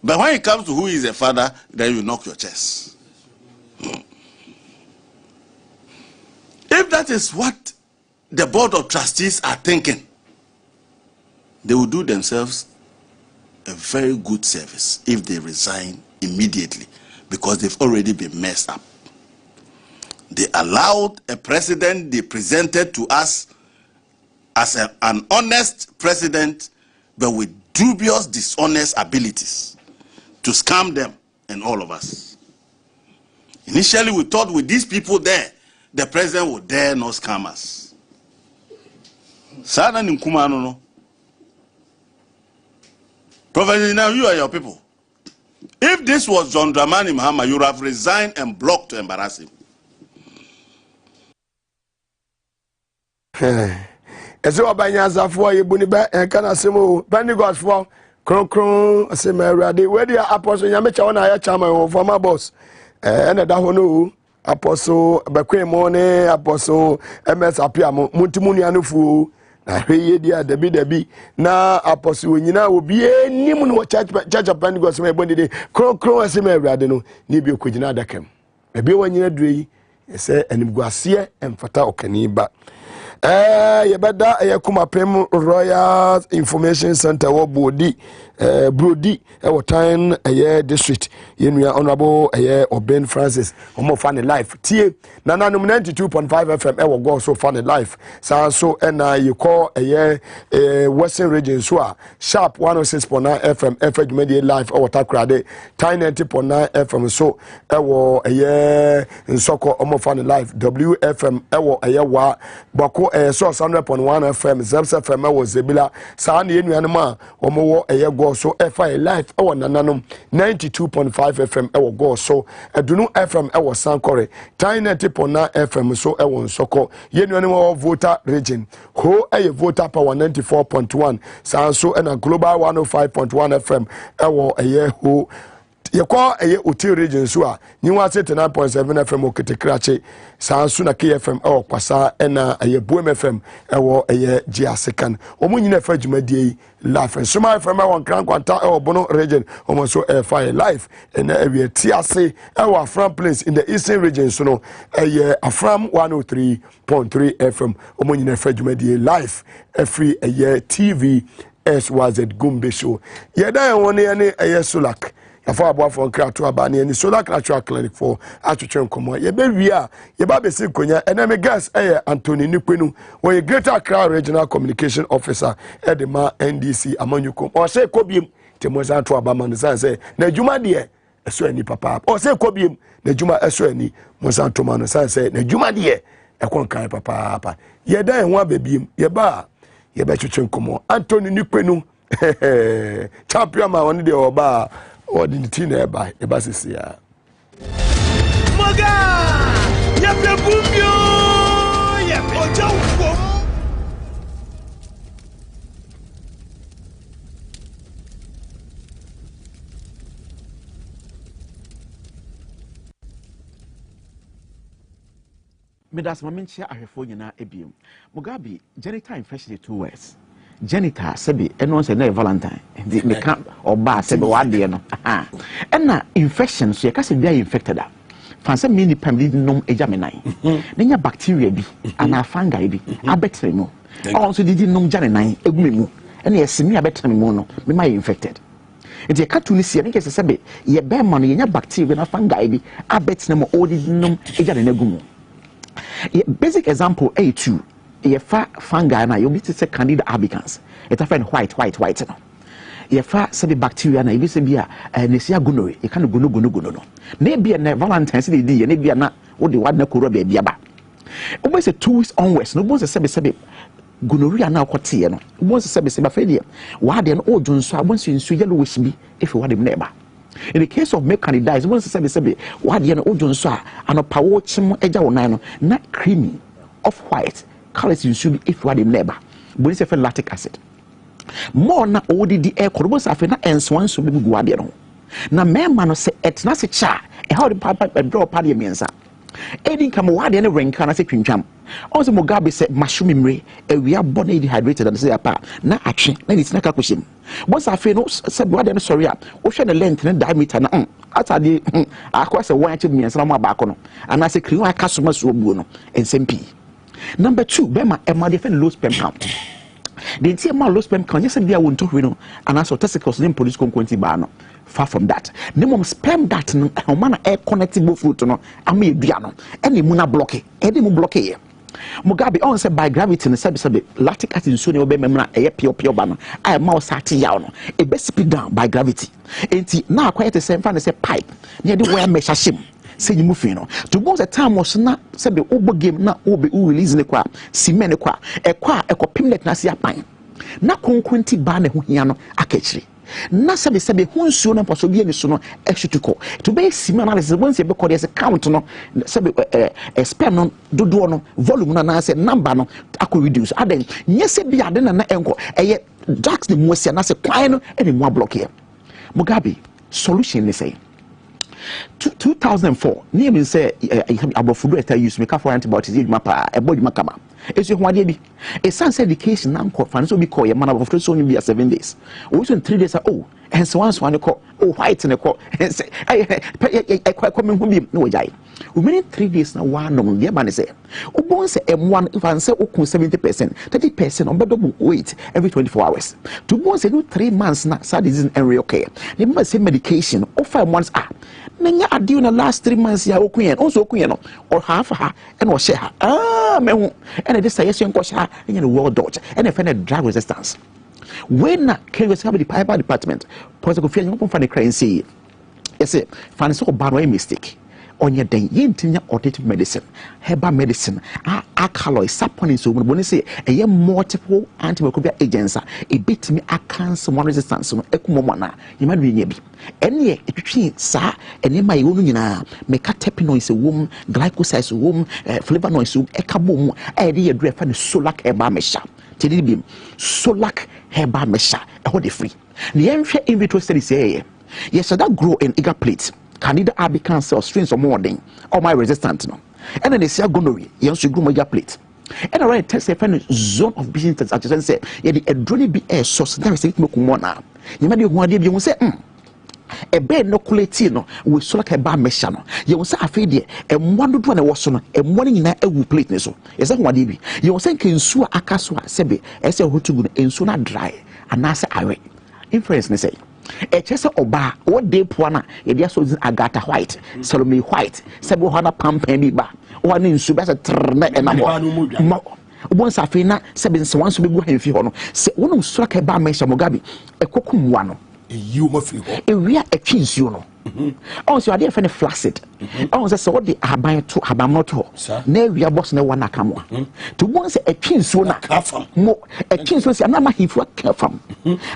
But when it comes to who is a father, then you knock your chest. If that is what the board of trustees are thinking, they will do themselves a very good service if they resign immediately, because they've already been messed up. They allowed a president they presented to us as an honest president, but with dubious, dishonest abilities to scam them and all of us. Initially, we thought with these people there, the president would dare not scam us. Sada Nkumano, no. Professor, now you are your people. If this was John Dramani Mahama, you would have resigned and blocked to embarrass him. Ese obanyaza fo yebuni ba enkana semo Pentecost fo kron asema awrade we dia apostle nyamecha wona ya chairman former boss ene da ho no apostle bekwemo ne apostle ms apiamo muntimuni anufu na hweye dia dabi na apostle nyina obi enim no church of Pentecost me bonde kron asema awrade no ni bi okogina adakam ebi wanyina durei ese enibguase emfata okani ba yebeda Kumapem Royal Information Center wo Brody time district yenua honorable Oben Francis omo fan life tie na nanum 92.5 FM wo go so fan life so na you call Western region so sharp 106.9 FM FM media live o takrade 90.9 FM so wo nsoko omo fan life WFM wo wa bako so 100.1 FM Zebsa FM was Zebila saa na yenuanom a omo wo go so FI live e nananom 92.5 FM e go so Adunu FM e Sankore 90.9 FM so e Nsoko yenuanom wo voter region ho voter power 94.1 saa so na global 105.1 FM e ho yekwa Oti region so a nyiwa 79.7 FM oketekrache saa so na KFM kwasa na Boem FM Giasekan omunyina fa djumadie live Suma FM Kran Kwanta Bono region so fire live na awie tiase Afram place in the eastern region so no Afram 103.3 FM omunyina fa djumadie live every TV SYZ Gumbe show yeda woni ne Solak afọ abo for krato abane ni solar natural clinic for atwetwe nkomo ye be wi a ye ba be si konya enemy gas Anthony Nikwenu we Greater Accra Regional Communication Officer edema NDC amanyukom o se kobiem temoza to abama no say na adwuma de eso ani papa o se kobiem na adwuma eso ani moza to ma no say na adwuma de ekonkan papa ye dan ho ababiem ye ba ye be twetwe nkomo Anthony Nikwenu champion ma woni de oba or the tina by a basis ya Maga Yapabumio Yapojo Medas Mamentia Arifonia Ebium Mugabe genital infection 2 words. Janitor sebi eno se na Valentine the meka oba sebi wade no na infection so yeka se bia infected a fanse mini pamli nom ejamenan nenya bacteria bi ana fungi bi abetre mu also didi nom janenan egumemu na yesimi abetre mu no me ma infected enti yeka tu ni se ne kese sebe ye be ma no yenya bacteria na fungi bi abetre mu odidi nom ejanenan gumu basic example A2 yefa fungi na you be to say Candida albicans it find white no yefa say the bacteria na you be say bia nesia gonorrhea you can gono no na bia na Valentine say dey na bia na wo de wadna koro bia bia ba we say 2 weeks onwards no bo say gonorrhea na akote no bo say ba fa dey wade no odwonso abonso nsu yellowish bi if wade na eba in the case of make Candida bo say wade no odwonso a anopawo chim eja wonan no na creamy off white colors you should be if you are the neighbor but it's a lactic acid more na odidi air korbo safe na enswan so be guade no na mema no se etna se cha e how the papa draw party miensa Edin come wade ne renka na se twintwam also Mugabe said mushroom mre we are body dehydrated and say apa na atwe na ni tinaka koshim once afi no said wade no sorry wo hwe ne length ne diameter na atade akwa se wan achi miensa ma ba ko no ana se kriwa aka so maso obuo no ensem number 2 bema e ma defend low sperm count the entire ma low sperm count yes bia won to hwe no ana so testicles ne police konkonti ba no far from that nemom sperm that no man e connectable fruit no ama edua no e ne mu na block e de mu block e Mugabe on say by gravity no sabe lactic acid so ne obememra e pure ba no I ma o sat yaw no e be speed down by gravity enti na akwai te say fa ne say pipe ne de wire measure shim say you move no to go the time was na sabe obo game na obe release ne kwa cement ne kwa e kopim net na se apan na konkonti ba ne ho hia no akachiri na sabe hunsuo na paso bia ni so no ehwetuko to be sima analysis once you be call the count no sabe sperm no dodo no volume na say number no akọ reduce aden nyese bia ade na enko eye drugs ni muasia na say kwan no ene mu block here Mugabe solution ni say 2004 name say abofudu eta use make for antibiotics eduma pa eboduma kama esu ho ade bi e sense education na nko fa no so bi call ye man abofudu so be 7 days we so 3 days and so one call white ne call say I come hu bi no jai we mean 3 days na one no ye man say ubon say m1 if an say okun 70% 30% on double weight every 24 hours to bon say no 3 months na sad disease and real care they must say medication offer months nanya ade na last 3 months ya okun also okun no or half her and or share me hu and this say yes enko sha in the world dot and if any drug resistance when na carry the pipe department pose go feel you for the crane say yes fan so bad way mistake on your day yintinya audit medicine herbal medicine alkaloid saponin so when say a multiple antimicrobial agents a bit me a cancer one resistance no ekumomana you might be nyebi ene etwetwe sa ene ma yonu nyina meka terpenoids wom glycosides wom flavonoids wom ekabom e de yedre fa ne solac herbal mesha tidibim solac herbal mesha e ho de free ne yenhwe in vitro study say yes that grow in eager plates Candida albicans cells strains or more than or my resistant no and then they say gonorrhea yes you grow my plate and I test a zone of business as you say yeah the drone be a source that is make more now you might be one day you say a bed no quality no we so like a bar mesha no you say afei de e one do na wo so no e mo nyina ewu plate ne so is that one dey bi you say can nsuo akaso a sebe e say hotugu no nsuo na dry anase awe inference ne say e chese oba wo dey po na e dia so agata white salome white sebe ho na pampan bi ba wo na nsuo ba se trna e na mo ubon safi na sebe nse wanso be gu hanfi ho no se wonum so like a bar mesha Mugabe e kokumwa no you ma free ho e wi a twinsuo no on so ade fa ne flaccid on say what the aban to abam to na wi boss na wana kamwa to won say a twinsuo na mo a twinsuo say na ma hifu kafam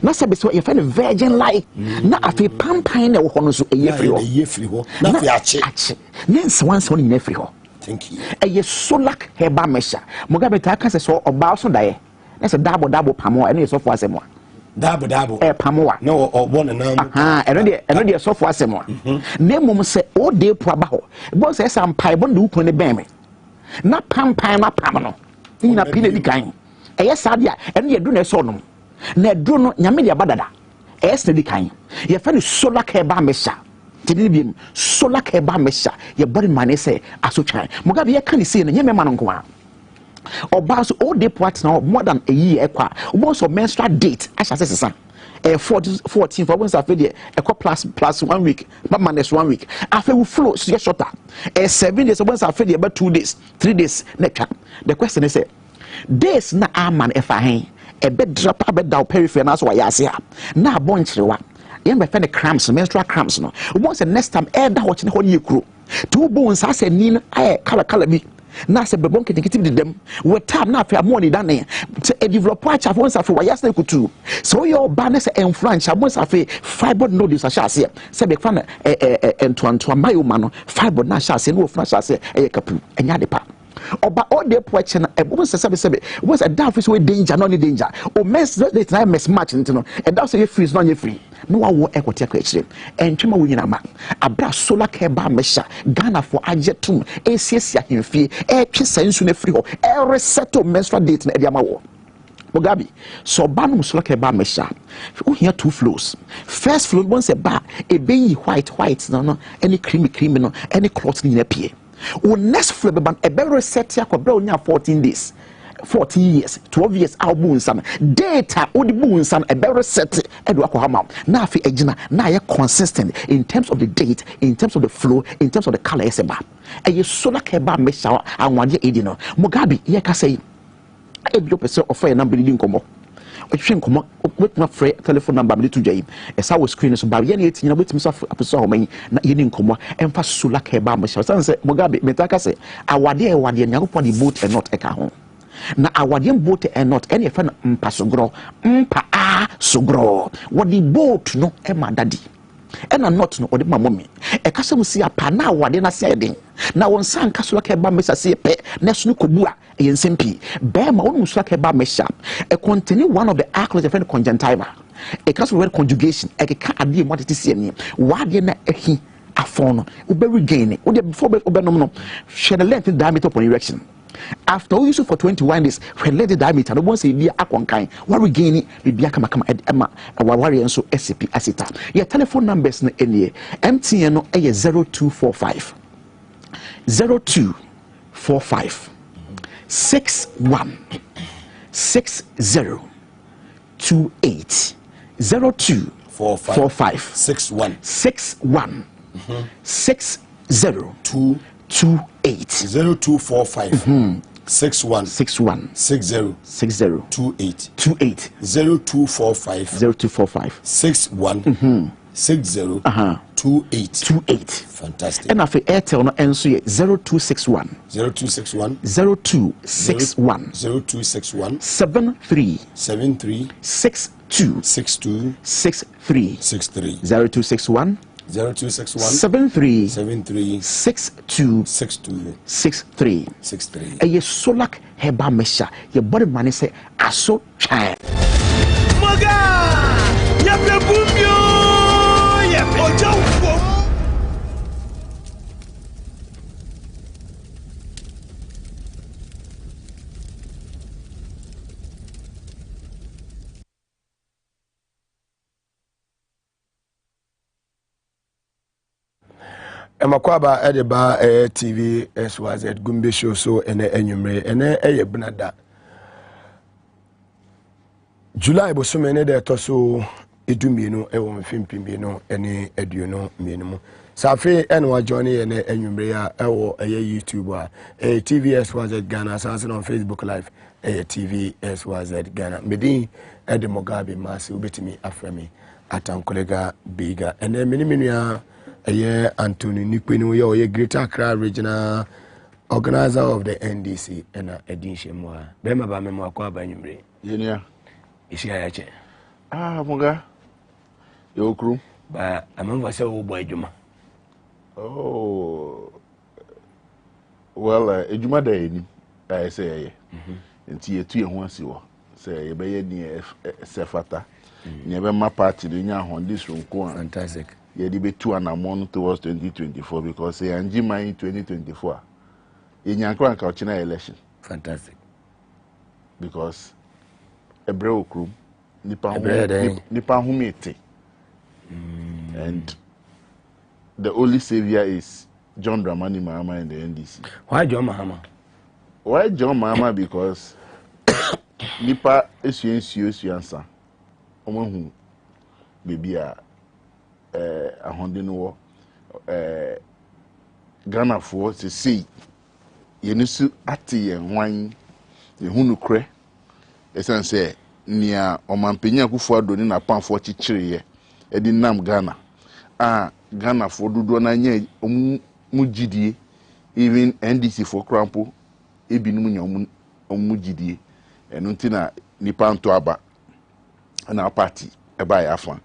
na say be so e fa ne virgin like na afi pampan na wo no so e free ho na fi ache nense wan so ni free ho thank you e solac herbal mesha Mugabe ta ka say so oba so dae na say double pamo e na so fo asemo dabo pamoa no one na eno de so fo asemo na mum se o de po aba ho bo se sam pai bo ndu ko ne ben me na pampan na pam no ni na pina di kan e yes adia eno ye du na so no na du no nyame de abadada e yes na di kan ye fa ni solar care ba mesha tidibim solar care ba mesha ye body man say asotwan Mugabe ye kan see no nyame ma no nko oba so all day partner more than a year ekwa obo so menstrual date asha sesa 14 for once after the plus 1 week but minus 1 week after we flow so shorter 7 days once after the about 2 days 3 days next the question is days na aman efa hen e be drop a be down periphery na so wa yase ha na abonchirewa yen be fe ne cramps menstrual cramps no obo say next time e da ho chine ho ne ekuro to bones asa ni na kala bi na se bebon ketekiti dem we tab na afia mo ni dane e develop acha for safi wa yasna kutu so your ba na se influence abo safi fiber nodules asha ase se be fa na entoanto mayoma no fiber na asha ase no ofuna asha ase e kapu enya de pa oba all dey po eche na ebo se sebe was a daft we danger no ni danger o mess that na mess match ntino e da so ye free no ye free no wa equity akwa and twema wo nyina ma abra solar care ba mesha Ghana for ajetum esiesia hemfie e twe sansu na free ho e resettle menstrual date na e ma wo Mugabe, so banum solar care ba mesha. We here 2 floors. First floor once a bar, a baby white, no, any creamy, no, any cloth in a pie. O next floor ban a better set ya 14 days. 14 years, 12 years, our moon son. Data, all the moon son, a better set, Edward Kohama. Now, for Ejina, now you're consistent in terms of the date, in terms of the flow, in terms of the color. And you solar care ba mesha, and 1 year, Edino. Mugabe, yeah, can say. Every person offer a number in Como. With my free telephone number to Jay. As I was screening so by any 18 with himself a person me in Como and for Sula Keba myself. Say Mugabe, Metaka say, our dear one year upon the boat and not a car. Now our dear boat and not any friend Mpasogro, Sogro. What the boat no Emma daddy. And I'm not no or my mommy. A castle see a pana what then I said. Now on San Casula ba mesa say pe national kubua yen simpi. Bear my own musaka ba mesha. A continue one of the accolades of conjunctiva. A castle word conjugation. A can add what it is saying. Why didn't he a phone? Ube regain it. Before Obenomino. Shed a length diameter upon erection. After we use it for 21 days, when let the diameter, the ones be a kind, what we gain it, be a kama Emma, a warrior so SCP asita. Your telephone numbers in the MTN 0245 0245 61 60 28 0245 61 60 28 0245 61 60 28 0245 61 60 28. Fantastic. And after Airtel no answer 0261 0261 73 62 63 0261 73 62 63. A solak heba mesha. Your body man say aso child. Maga! Yape bumbio! Yape ojo! Emakwaba edeba TV SYZ Gumbe show so ene enyumre ene eye benada July bosome ene de toso edumienu ewo mfimpimbinu ene eduno mienu safi ene wa join ene enyumre ya ewo eye YouTube a TV SYZ Ghana sanse on Facebook live TV SYZ Ghana medin ede Mugabe masi ubetimi afremi atankolega biga ene miniminu ya Anthony Nikwenu ye Greater Accra Regional Organizer of the NDC and Edinshire Moa. Bema ba memo akwa ba nyumre. Yenia. Isi ayache. Muga. Yo kru. Ba amemva se wo boy djuma. Oh. Well, ejuma da eni. I say ye. Nti ye tu ye ho asi wo. Say ye be ye ni sefata. Ni be ma party de nya ho this room ko. Fantastic. Yeah, they be 2 and a month towards 2024 because they are in 2024. In Yankran Kauchina election. Fantastic. Because a bro crew, Nipa humete. And the only savior is John Dramani Mahama in the NDC. Why John Mahama? Why John Mahama? Because Nipa is you answer. Omo baby ahonde no Ghana for to see yenisu ate yenwan ehunu kre esan say nia omampenya kufu adoni na panfo chichire ye edi nam Ghana Ghana for dodo na nya mugidie even NDC for crampo ebinum nya mugidie enu ntina nipa nto aba na party eba ya afan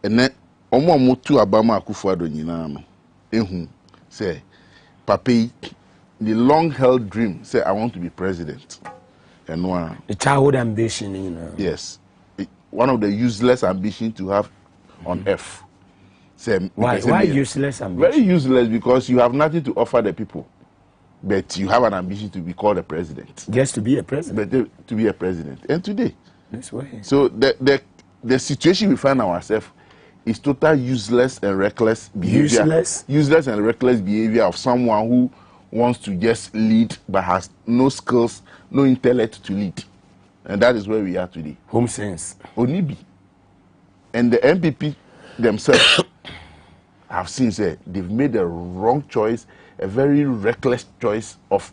ene omo motu abama akufu ado nyina no ehu say papi the long held dream say I want to be president and one the childhood ambition, you know. Yes, one of the useless ambition to have on earth. Say, Why useless ambition? Very useless because you have nothing to offer the people. But you have an ambition to be called a president. Just to be a president. But to be a president. And today. That's why. So the situation we find ourselves is total useless and reckless behavior. Useless and reckless behavior of someone who wants to just lead but has no skills, no intellect to lead. And that is where we are today. Home sense. Onibi. And the MPP themselves have seen say they've made a wrong choice, a very reckless choice of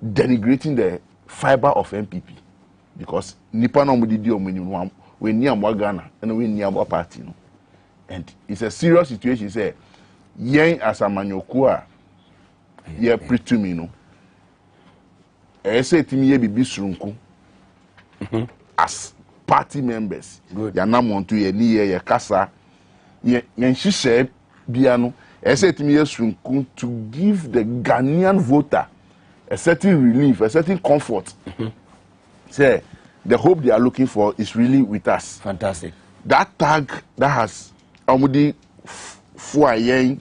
denigrating the fiber of MPP. Because nipa no mudi di omuni we ni amwa Ghana and we ni amwa party no. And it's a serious situation say yen as a manyoku a ye pretumi no. E say timi ye bibi surunku. As party members. Ya na montu ye ni ye kasa ye nhihye bia no. E say timi ye surunku to give the Ghanaian voter a certain relief, a certain comfort. Say the hope they are looking for is really with us. Fantastic. That tag that has amudi fuayen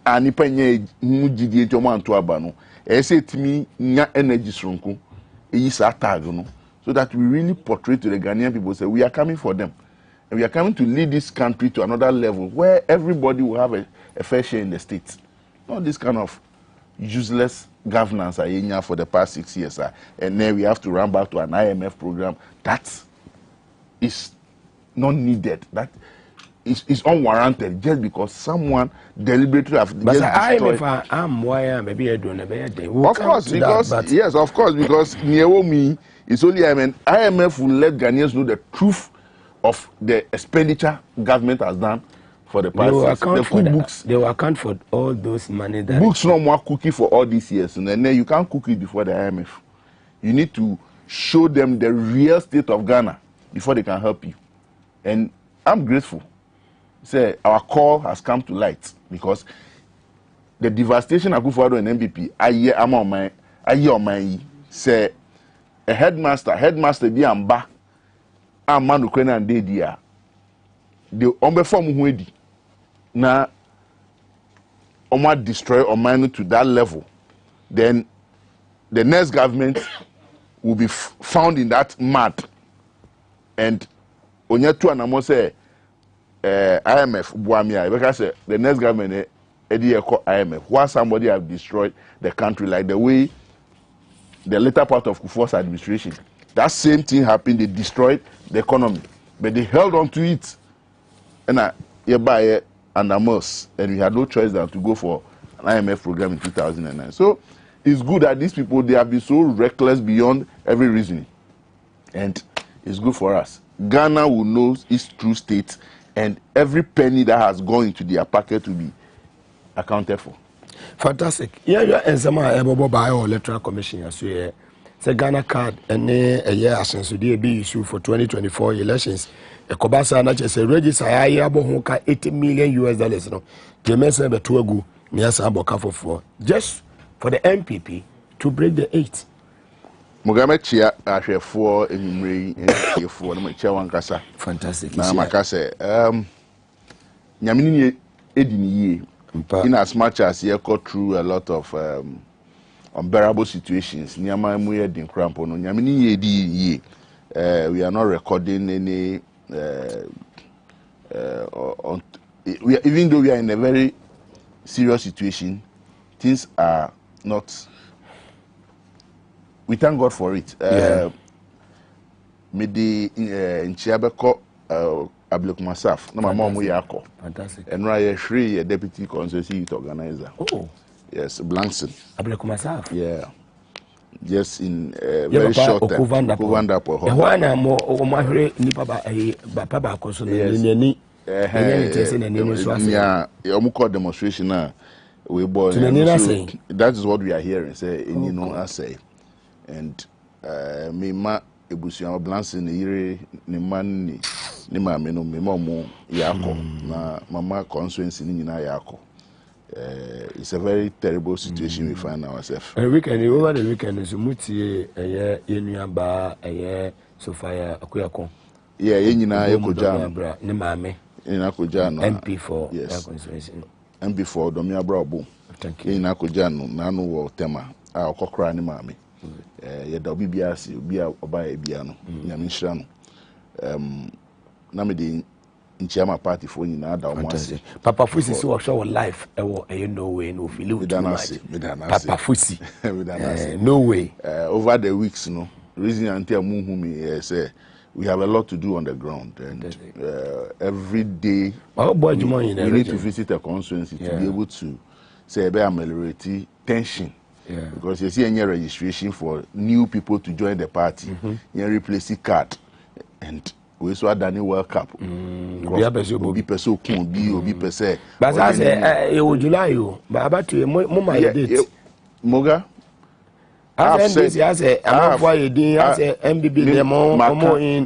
ani penye mujidi ejomo anto aba no. E say timi nya energy sronko. E sa tag no. So that we really portray to the Ghanaian people say we are coming for them. And we are coming to lead this country to another level where everybody will have a fair share in the state. Not this kind of useless governance for the past 6 years. And then we have to run back to an IMF program. That is not needed. That is unwarranted just because someone deliberately have but just destroyed. IMF I'm why maybe I don't know. Of course, because yes, of course, because Niewomi is only IMF will let Ghanaians know the truth of the expenditure government has done for the past books. They will account for all those money that books no more cookie for all these years, and then you can't cook it before the IMF. You need to show them the real state of Ghana before they can help you. And I'm grateful. Say our call has come to light because the devastation of Akufo-Addo and MPP. I hear on my say a headmaster be amba amanu kwena and dey dia. The ombeform huedi na oma destroy Omanu to that level, then the next government will be found in that mud. And onyetu anamo say IMF buamia because the next government IMF why somebody have destroyed the country like the way the later part of Kufuor's administration. That same thing happened. They destroyed the economy, but they held on to it. And you buy it and we had no choice than to go for an IMF program in 2009. So it's good that these people, they have been so reckless beyond every reasoning. And it's good for us. Ghana will know its true state, and every penny that has gone into their pocket will be accounted for. Fantastic. Yeah, and some by our electoral commission so yeah. Say Ghana card and a year since the be issue for 2024 elections. A Kobasa na just register $80 million no. Jemesa be to agu near Saboka for just for the MPP to break the 8. Mugame chia ahwefo enyumre entiefo na chia wankasa. Fantastic. Na makase nyamini edini in as much as you go through a lot of unbearable situations, we are not recording any even though we are in a very serious situation, things are not, we thank God for it. Midi in Chiabeko Ablouk myself, no, my mom, we are fantastic. And Raya Shri, a deputy constituency youth organizer. Oh, yes, Blankson. Ablouk myself. Yeah, just in very short time. Who demonstration now. We boy. That is what we are hearing. Say, you know, I say, and me ma. Ebusuan Blancy ni yire ni man ni maame no me momo yako na mama constituency ni nyina yako. It's a very terrible situation we find ourselves. Weekend over the weekend is mutie yenuaba Sophia Akuyako. Yeah, ye nyina ekoja ni maame. in Akojano. MP for yes. MP for Domia Brabo. Thank you. In Akojano, Nano or Tema, our Kokra ni Mami. Yet Obibiasi, Ubia Oba Ebiano, Yamishan. Namidi in Chama party for you now. Papa Fusi so show life. No way, no feel too much. Papa Fusi. No way. Over the weeks, no. Reason until Muhumi say we have a lot to do on the ground, and every day we need to visit a constituency to be able to say ameliorate tension. Because you see any registration for new people to join the party, you replace the card, and we saw Danny World Cup. Obi person can be person. But I say, July, but about to Mama date. Moga. As MBB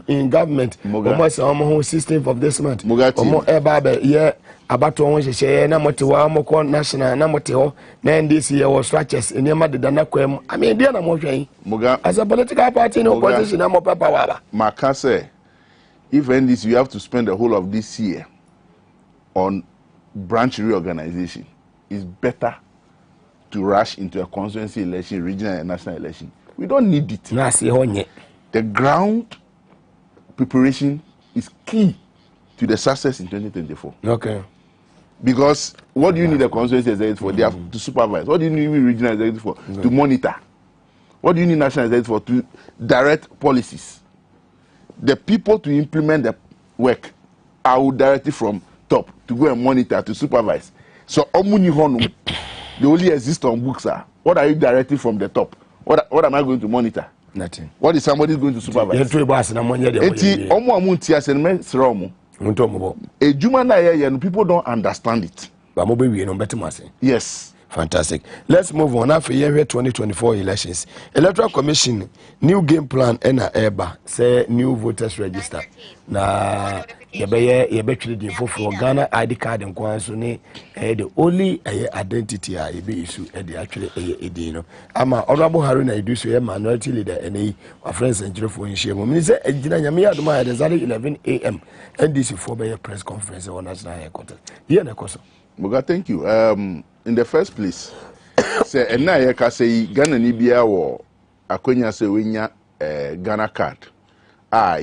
in government, almost 16th of this month. About to share Namotiwa, national Namotiho, then this year was structures in Yama de Danaquem. I mean, dear Moga as a political party, no position, I'm a papa. Makase, even this, you have to spend the whole of this year on branch reorganization. It's better to rush into a constituency election, regional and national election. We don't need it. The ground preparation is key to the success in 2024. Okay. Because what do you need a constituency executive for? They have to supervise. What do you need regional executive for? To monitor. What do you need national executive for? To direct policies. The people to implement the work are directly from top to go and monitor, to supervise. So, they only exist on books. What are you directing from the top? What am I going to monitor? Nothing. What is somebody going to supervise? People don't understand it. Yes. Fantastic. Let's move on. After year 2024 elections, Electoral Commission new game plan and EBA say new voters register. Na yebetri the for Ghana ID card and kwansuni the only identity be issue the actually no. Ama Honorable Haruna Idusu minority leader and our friends and for in share. Me say ejina nyame adoma at 11 a.m. NDC for by press conference on national headquarters. Here na koso. Muga, thank you. In the first place, say ena ye ka say Ghana ni bia wo akonya say wenya Ghana card.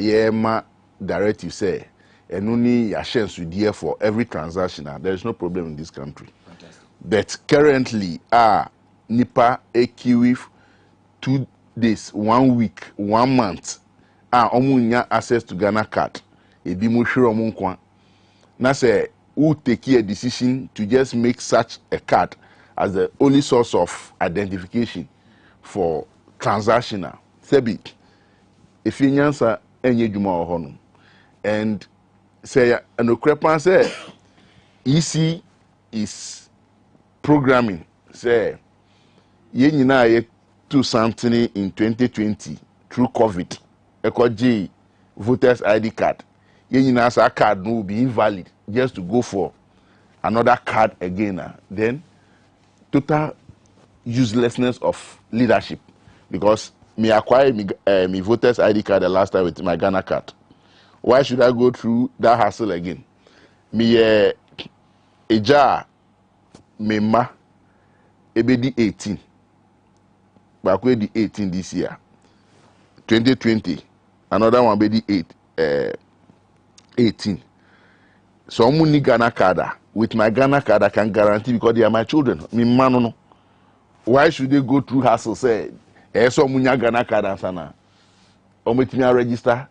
Ye ma directive say enu ni ya share for every transaction. There is no problem in this country. Fantastic. But currently nipa ekiwi 2 days, 1 week, 1 month omunya access to Ghana card. Ebi mo hwere omo nkwa. Na say who take a decision to just make such a card as the only source of identification for transactional. Sebi, if you answer any juma or and say an okrepan say EC is programming say ye nyina to something in 2020 through COVID. Ekoji voters ID card. Ye nyina sa card no will be invalid just to go for another card again. Then total uselessness of leadership, because me acquire me voters ID card the last time with my Ghana card. Why should I go through that hassle again? Me eja me ma ebedi 18, but I di 18 this year. 2020 another one be the 18. So I'm need Ghana card. With my Ghana card, I can guarantee because they are my children. Me no. Why should they go through hassle? Say, so munya Ghana card and sana. Or me register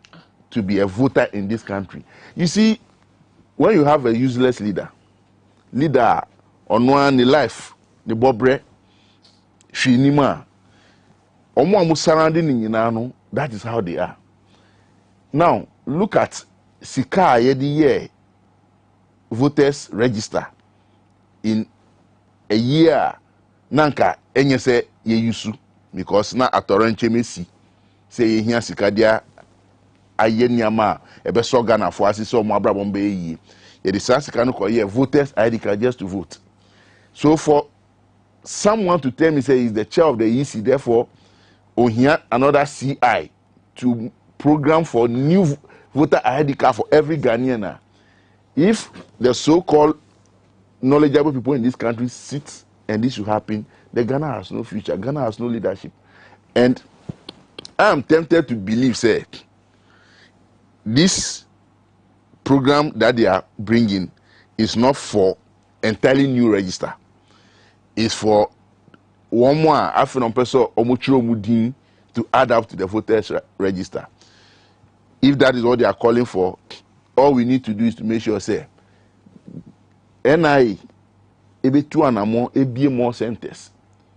to be a voter in this country. You see, when you have a useless leader on one the life, the bobre, shinima, omo surrounding in Yinano, that is how they are. Now look at Sika yedi year voters register in a year nanka enye se ye yusu because na atorenche mesi say ye hia sika dia aye niama ebe so Ghana for asise omo abrabom be yi ye the sika no ko ye voters ID card just to vote. So for someone to tell me say he's the chair of the EC, therefore ohia another CI to program for new voter ID card for every Ghanaian, If the so-called knowledgeable people in this country sit and this should happen, then Ghana has no future. Ghana has no leadership. And I am tempted to believe, say, this program that they are bringing is not for entirely new register. It's for one more African person to add up to the voters register. If that is what they are calling for, all we need to do is to make sure, say, NIA, more centers,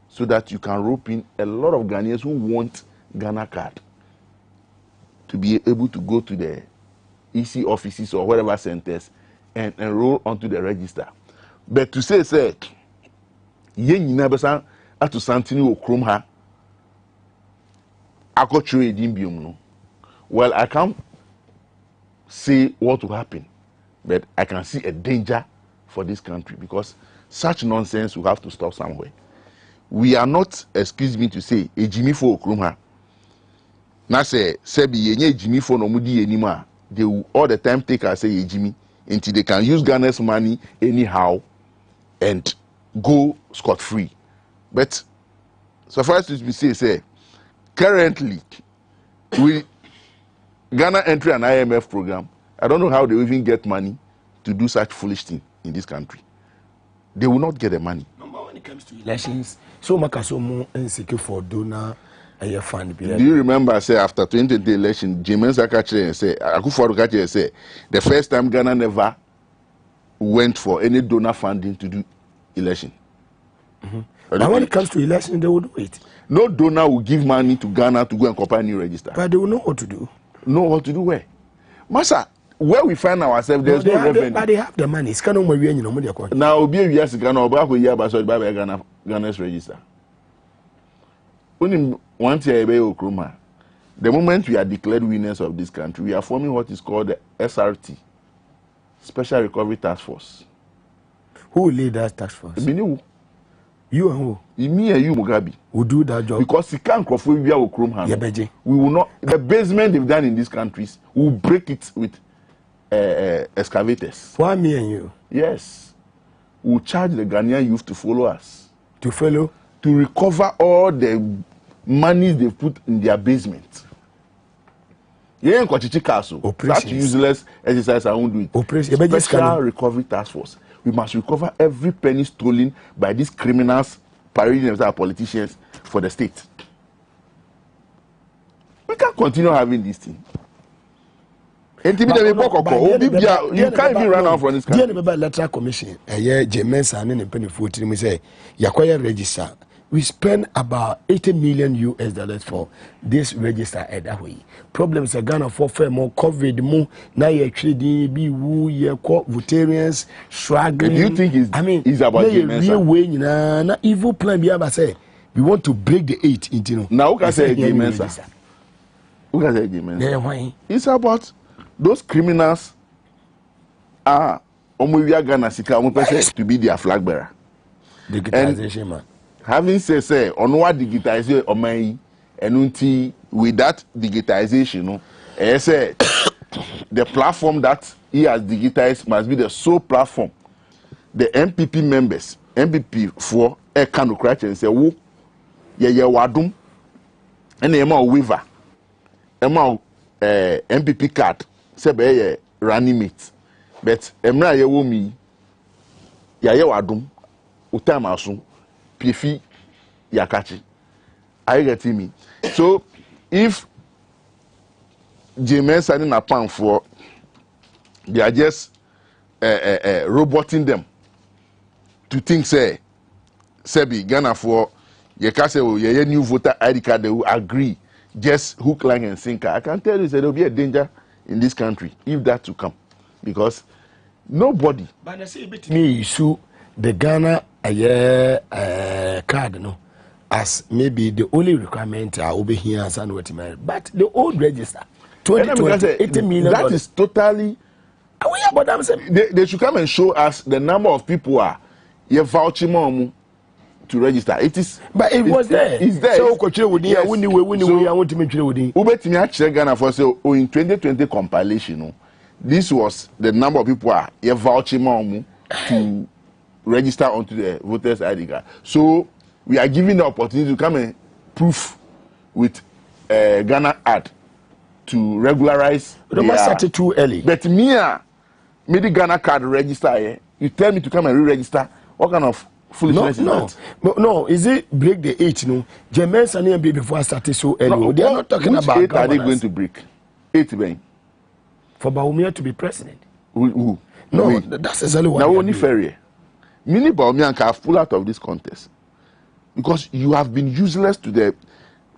so that you can rope in a lot of Ghanaians who want Ghana card to be able to go to the EC offices or whatever centers and enroll onto the register. But to say, yen never at to Santini or Krumha, I got trade in Bium. Well, I can't say what will happen, but I can see a danger for this country because such nonsense will have to stop somewhere. We are not, excuse me to say, a Jimmy for Krumha. Now say, Sebi, ye Jimmy for no mudi anymore. They will all the time take us say Jimmy until they can use Ghana's money anyhow and go scot-free. But so far as we say, currently, with Ghana entry an IMF program, I don't know how they even get money to do such foolish thing in this country. They will not get the money. When it comes to elections, so much more insecure for donor. Do you remember, say, after 2020 election, Jimenez Akache say, Akufo-Addo Akache say, the first time Ghana never went for any donor funding to do election. But when it comes to election, they will do it. No donor will give money to Ghana to go and compile a new register. But they will know what to do. Know what to do where? Masa, where we find ourselves, there's no revenue. But they have the money. It's kind of money you know. Now, be a years Ghana, Ghana's register. Once the moment we are declared winners of this country, we are forming what is called the SRT, Special Recovery Task Force. Who will lead that task force? You and who? Me and you, Mugabe. Who do that job? Because you can't we will not. The basement they've done in these countries, we will break it with excavators. Why me and you? Yes. We will charge the Ghanaian youth to follow us. To follow? To recover all the money they put in their basement. Yeah, such useless exercise I won't do it. Special Recovery Task Force. We must recover every penny stolen by these criminals parading themselves as politicians for the state. We can't continue having this thing. You can't even run out from this country. The Electoral Commission, James and Penny say, Yakoya register. We spend about $80 million for this register at that way. Problems are Ghana for fair more COVID more now you're trading be woo you votarians struggling. Do you think it's about real way na evil plan be say we want to break the 8 into now who can say James? Who can say James? Yeah, why? It's about those criminals Ghana Sika to be their flag bearer. Digitization, man. Having said, on what digitization or my and with that digitization, say the platform that he has digitized must be the sole platform. The MPP members, MPP for a kind of crash and say, "Who, wadum," and the amount waiver, amount MPP card, say be running mate, but emra ye wo mi, wadum, utama asun. Pifi Yakachi. Are you getting me? So if James are in a pan for they are just roboting them to think say Sebi Ghana for your new voter ID card, they will agree just hook, line and sinker. I can tell you that there will be a danger in this country if that to come because nobody. But I say bit me issue the Ghana card no as maybe the only requirement over here and what but the old register 2020 $80 million that is totally they should come and show us the number of people are you vouching mom to register. It is but it was there. It's there. So Ghana for say in 2020 compilation this was the number of people are vouching to register onto the voters ID card. So we are giving the opportunity to come and proof with Ghana ad to regularize. They must start it too early. But me the Ghana card register. You tell me to come and re-register. What kind of foolishness is that? No, is it break the age? No, James and be before I started so early. No, they are not talking which about. Eight are they going to break? 8 ben. For Baumia to be president. Who? No, that's exactly what. Now only fair. Mini Baumia can pull out of this contest because you have been useless to the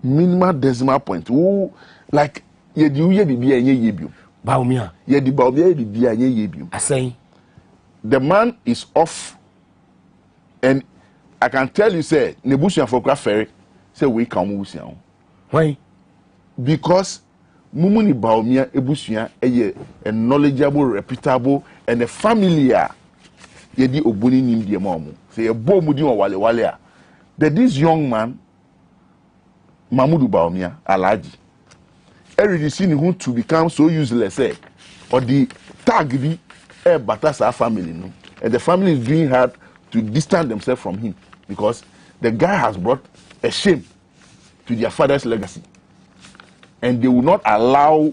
minimal decimal point. Who like Baumia. I say the man is off, and I can tell you, say Nebusian for Ferry, say we come. Why? Because Mumuni Baumia Ebusian a knowledgeable, reputable, and a familiar. Yedi obuni nim die mamu. Say a bomudi or wale. That this young man, Mamudu Baumia, Alaji, every seen him to become so useless, or the tag the Batasa family, no, and the family is doing hard to distance themselves from him because the guy has brought a shame to their father's legacy, and they will not allow